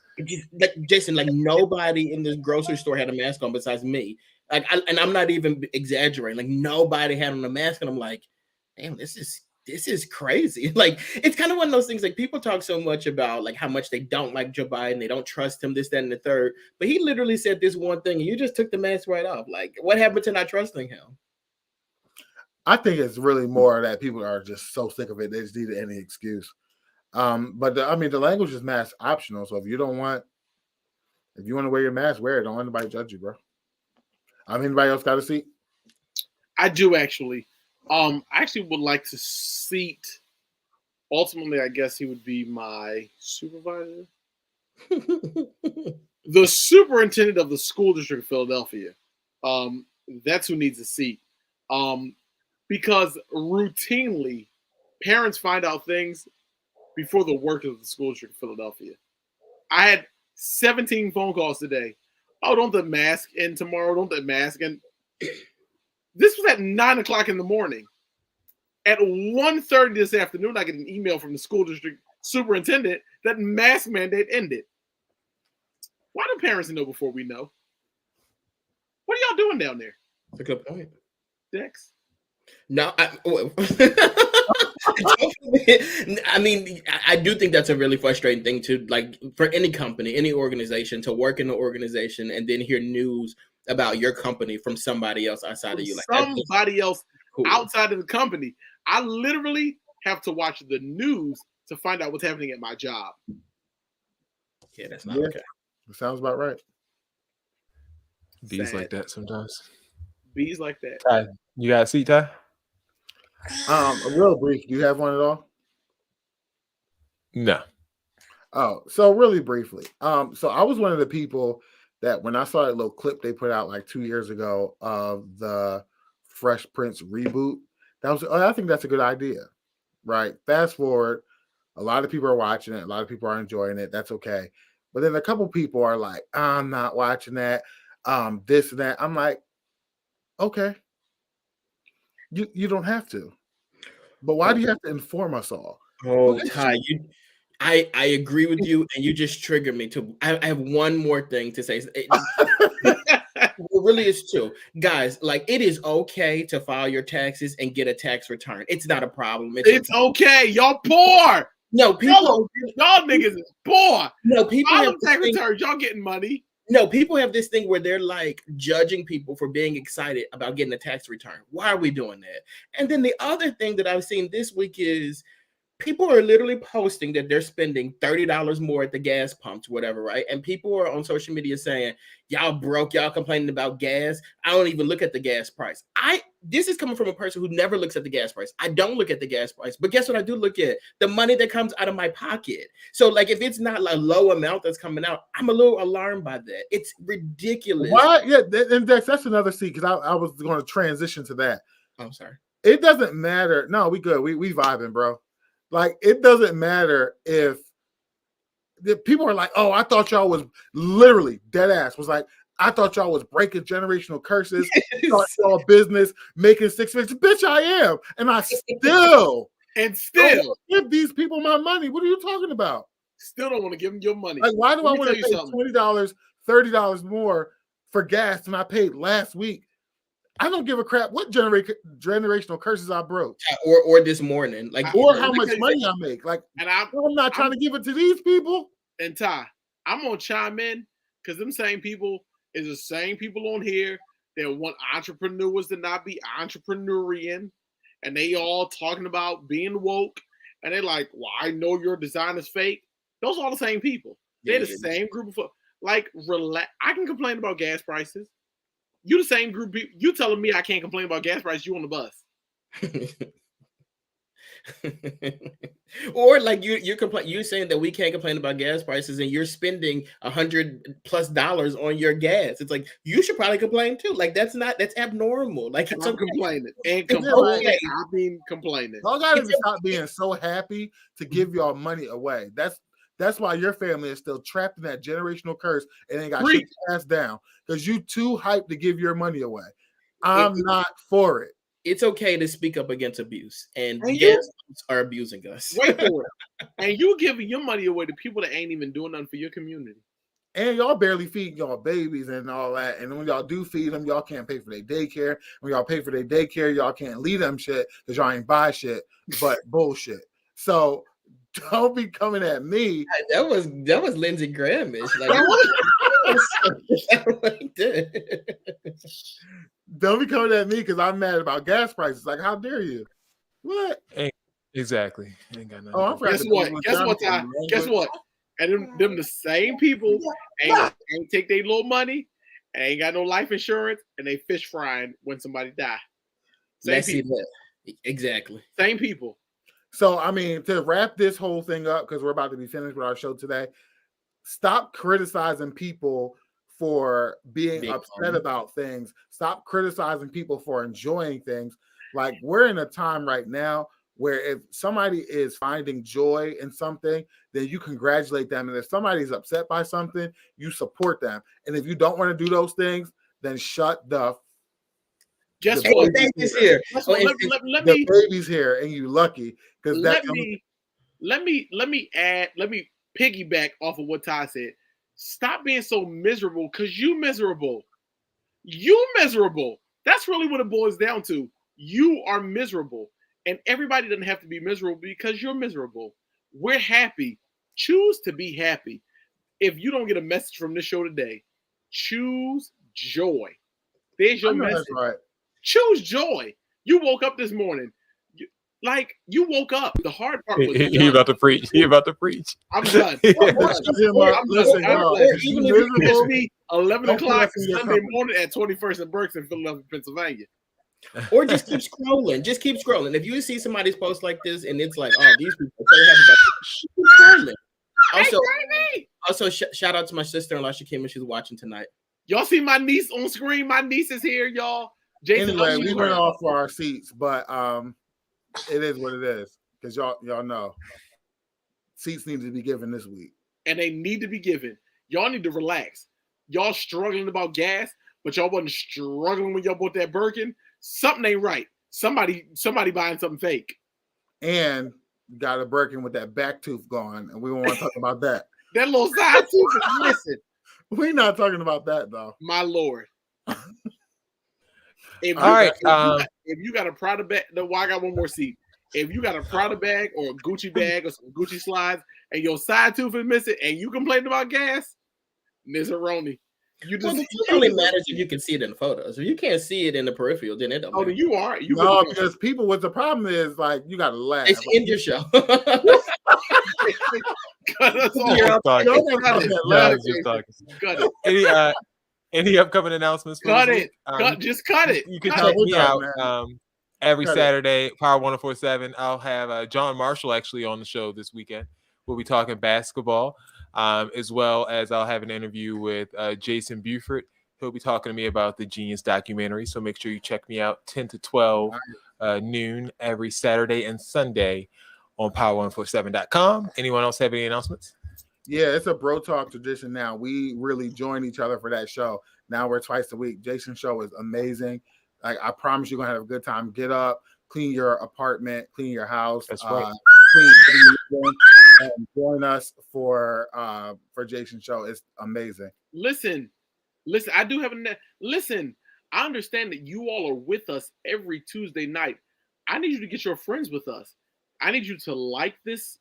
Like Jason, like nobody in this grocery store had a mask on besides me. Like, I'm not even exaggerating. Like nobody had on a mask, and I'm like, damn, this is crazy. Like it's kind of one of those things. Like people talk so much about like how much they don't like Joe Biden, they don't trust him, this, that, and the third. But he literally said this one thing, and you just took the mask right off. Like, what happened to not trusting him? I think it's really more that people are just so sick of it. They just need any excuse. But the language is mask optional. So if you want to wear your mask, wear it. Don't let anybody judge you, bro. Anybody else got a seat? I do actually. I actually would like to seat. Ultimately, I guess he would be my supervisor. The superintendent of the school district of Philadelphia. That's who needs a seat. Because routinely, parents find out things before the workers of the school district of Philadelphia. I had 17 phone calls today. Oh, don't the mask in tomorrow? Don't the mask in? This was at 9 o'clock in the morning. At 1:30 this afternoon, I get an email from the school district superintendent that mask mandate ended. Why do parents know before we know? What are y'all doing down there? That's a good point. Dex? No, I mean, I do think that's a really frustrating thing to like for any company, any organization to work in an organization and then hear news about your company from somebody else outside of you. Like somebody else outside of the company. I literally have to watch the news to find out what's happening at my job. Yeah, that's not okay. It sounds about right. Bees like that sometimes. Bees like that. Ty, you got a seat, Ty? A real brief. Do you have one at all? No. Oh, so really briefly. So I was one of the people that when I saw that little clip they put out like 2 years ago of the Fresh Prince reboot, I think that's a good idea. Right. Fast forward, a lot of people are watching it, a lot of people are enjoying it. That's okay. But then a couple people are like, I'm not watching that. This and that. I'm like, okay. You don't have to. But why do you have to inform us all? Oh, Ty, I agree with you, and you just triggered me to. I have one more thing to say. It really is true, guys. Like, it is okay to file your taxes and get a tax return. It's not a problem. It's okay. Y'all poor. No, people. Y'all niggas is poor. No, people file have tax returns. Y'all getting money. No, people have this thing where they're like judging people for being excited about getting a tax return. Why are we doing that? And then the other thing that I've seen this week is people are literally posting that they're spending $30 more at the gas pumps, whatever, right? And people are on social media saying, y'all broke, y'all complaining about gas. I don't even look at the gas price. This is coming from a person who never looks at the gas price. I don't look at the gas price, but guess what I do look at? The money that comes out of my pocket. So like, if it's not a low amount that's coming out, I'm a little alarmed by that. It's ridiculous. Why? Yeah, and that's another seat because I was going to transition to that. I'm sorry. It doesn't matter. No, we good. We vibing, bro. Like, it doesn't matter if the people are like, oh, I thought y'all was literally dead ass was like, I thought y'all was breaking generational curses, thought y'all business making six figures. Bitch, I am. And I still give these people my money. What are you talking about? Still don't want to give them your money. Like, why do I want to pay $20, $30 more for gas than I paid last week? I don't give a crap what generational curses I broke, or this morning, like, or how much money I make. Like, and I'm not trying to give it to these people. And Ty, I'm gonna chime in because them same people is the same people on here that want entrepreneurs to not be entrepreneurial, and they all talking about being woke, and they're like, "Well, I know your design is fake." Those are all the same people. They're the same group of like. Relax. I can complain about gas prices. You the same group. You telling me I can't complain about gas prices? You on the bus? Or like you're saying that we can't complain about gas prices, and you're spending $100+ on your gas. It's like you should probably complain too. Like that's abnormal. Like it's I'm complaining and complaining. I've been complaining. Y'all gotta stop being so happy to give y'all money away. That's why your family is still trapped in that generational curse and ain't got shit passed down because you too hyped to give your money away. I'm not for it. It's okay to speak up against abuse, and gas are abusing us. Wait for it. And you giving your money away to people that ain't even doing nothing for your community. And y'all barely feed y'all babies and all that. And when y'all do feed them, y'all can't pay for their daycare. When y'all pay for their daycare, y'all can't leave them shit because y'all ain't buy shit, but bullshit. So don't be coming at me. That was Lindsey Graham-ish. Like, don't be coming at me because I'm mad about gas prices. Like, how dare you? What? Exactly. Ain't got nothing. Oh, Guess what, Ty? Guess what? And them the same people ain't take their little money, and ain't got no life insurance, and they fish frying when somebody die. Same people. Exactly. Same people. So, I mean, to wrap this whole thing up, because we're about to be finished with our show today, stop criticizing people for being upset about things. Stop criticizing people for enjoying things. Like, we're in a time right now where if somebody is finding joy in something, then you congratulate them. And if somebody's upset by something, you support them. And if you don't want to do those things, then shut the Guess what? Baby's here. Let the me baby's here, and you lucky because let me piggyback off of what Ty said. Stop being so miserable because you miserable. You miserable. That's really what it boils down to. You are miserable. And everybody doesn't have to be miserable because you're miserable. We're happy. Choose to be happy. If you don't get a message from this show today, choose joy. There's your message. Right. Choose joy. You woke up this morning. You woke up. The hard part was he about to preach. He about to preach. I'm done. I'm done. Even if you catch me 11 o'clock Sunday morning at 21st and Berks in Philadelphia, Pennsylvania. Or just keep scrolling. Just keep scrolling. If you see somebody's post like this and it's like, oh, these people are so happy about it. Also, shout out to my sister-in-law. She came and she's watching tonight. Y'all see my niece on screen? My niece is here, y'all. Jason, anyway, we went off for our seats, but it is what it is because y'all know seats need to be given this week, and they need to be given. Y'all need to relax. Y'all struggling about gas, but y'all wasn't struggling when y'all bought that Birkin. Something ain't right. Somebody buying something fake. And got a Birkin with that back tooth gone, and we don't want to talk about that. That little side tooth is missing. We're not talking about that though. My Lord. If you got a Prada bag, I got one more seat. If you got a Prada bag or a Gucci bag or some Gucci slides and your side tooth is missing and you complain about gas, Nizaroni. It only matters if you can see it in the photos. If you can't see it in the peripheral, then it don't matter. You are. No, because people, what the problem is, like, you got to laugh. It's in your show. Any upcoming announcements? Cut it. Just cut it. You can check me out every Saturday, Power 104.7. I'll have John Marshall actually on the show this weekend. We'll be talking basketball, as well as I'll have an interview with Jason Buford. He'll be talking to me about the Genius documentary. So make sure you check me out 10 to 12 noon every Saturday and Sunday on power147.com. Anyone else have any announcements? Yeah, it's a Bro Talk tradition now. We really join each other for that show. Now we're twice a week. Jason's show is amazing. Like, I promise you're going to have a good time. Get up, clean your apartment, clean your house. That's right. And join us for Jason's show. It's amazing. Listen, I do have listen, I understand that you all are with us every Tuesday night. I need you to get your friends with us. I need you to like this,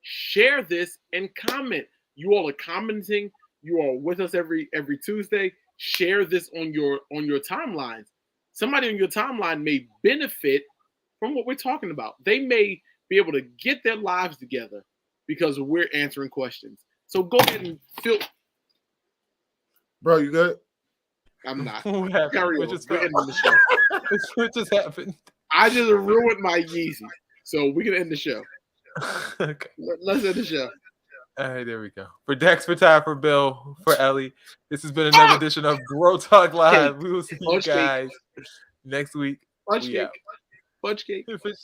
share this, and comment. You all are commenting. You are with us every Tuesday. Share this on your timelines. Somebody on your timeline may benefit from what we're talking about. They may be able to get their lives together because we're answering questions. So go ahead and fill. Bro, you good? I'm not. Carry on. What just happened? I just ruined my Yeezy. So we can end the show. Okay. Let's end the show. All right, there we go. For Dex, for Ty, for Bill, for Ellie, this has been another edition of Bro Talk Live. We will see you guys next week. Punch cake.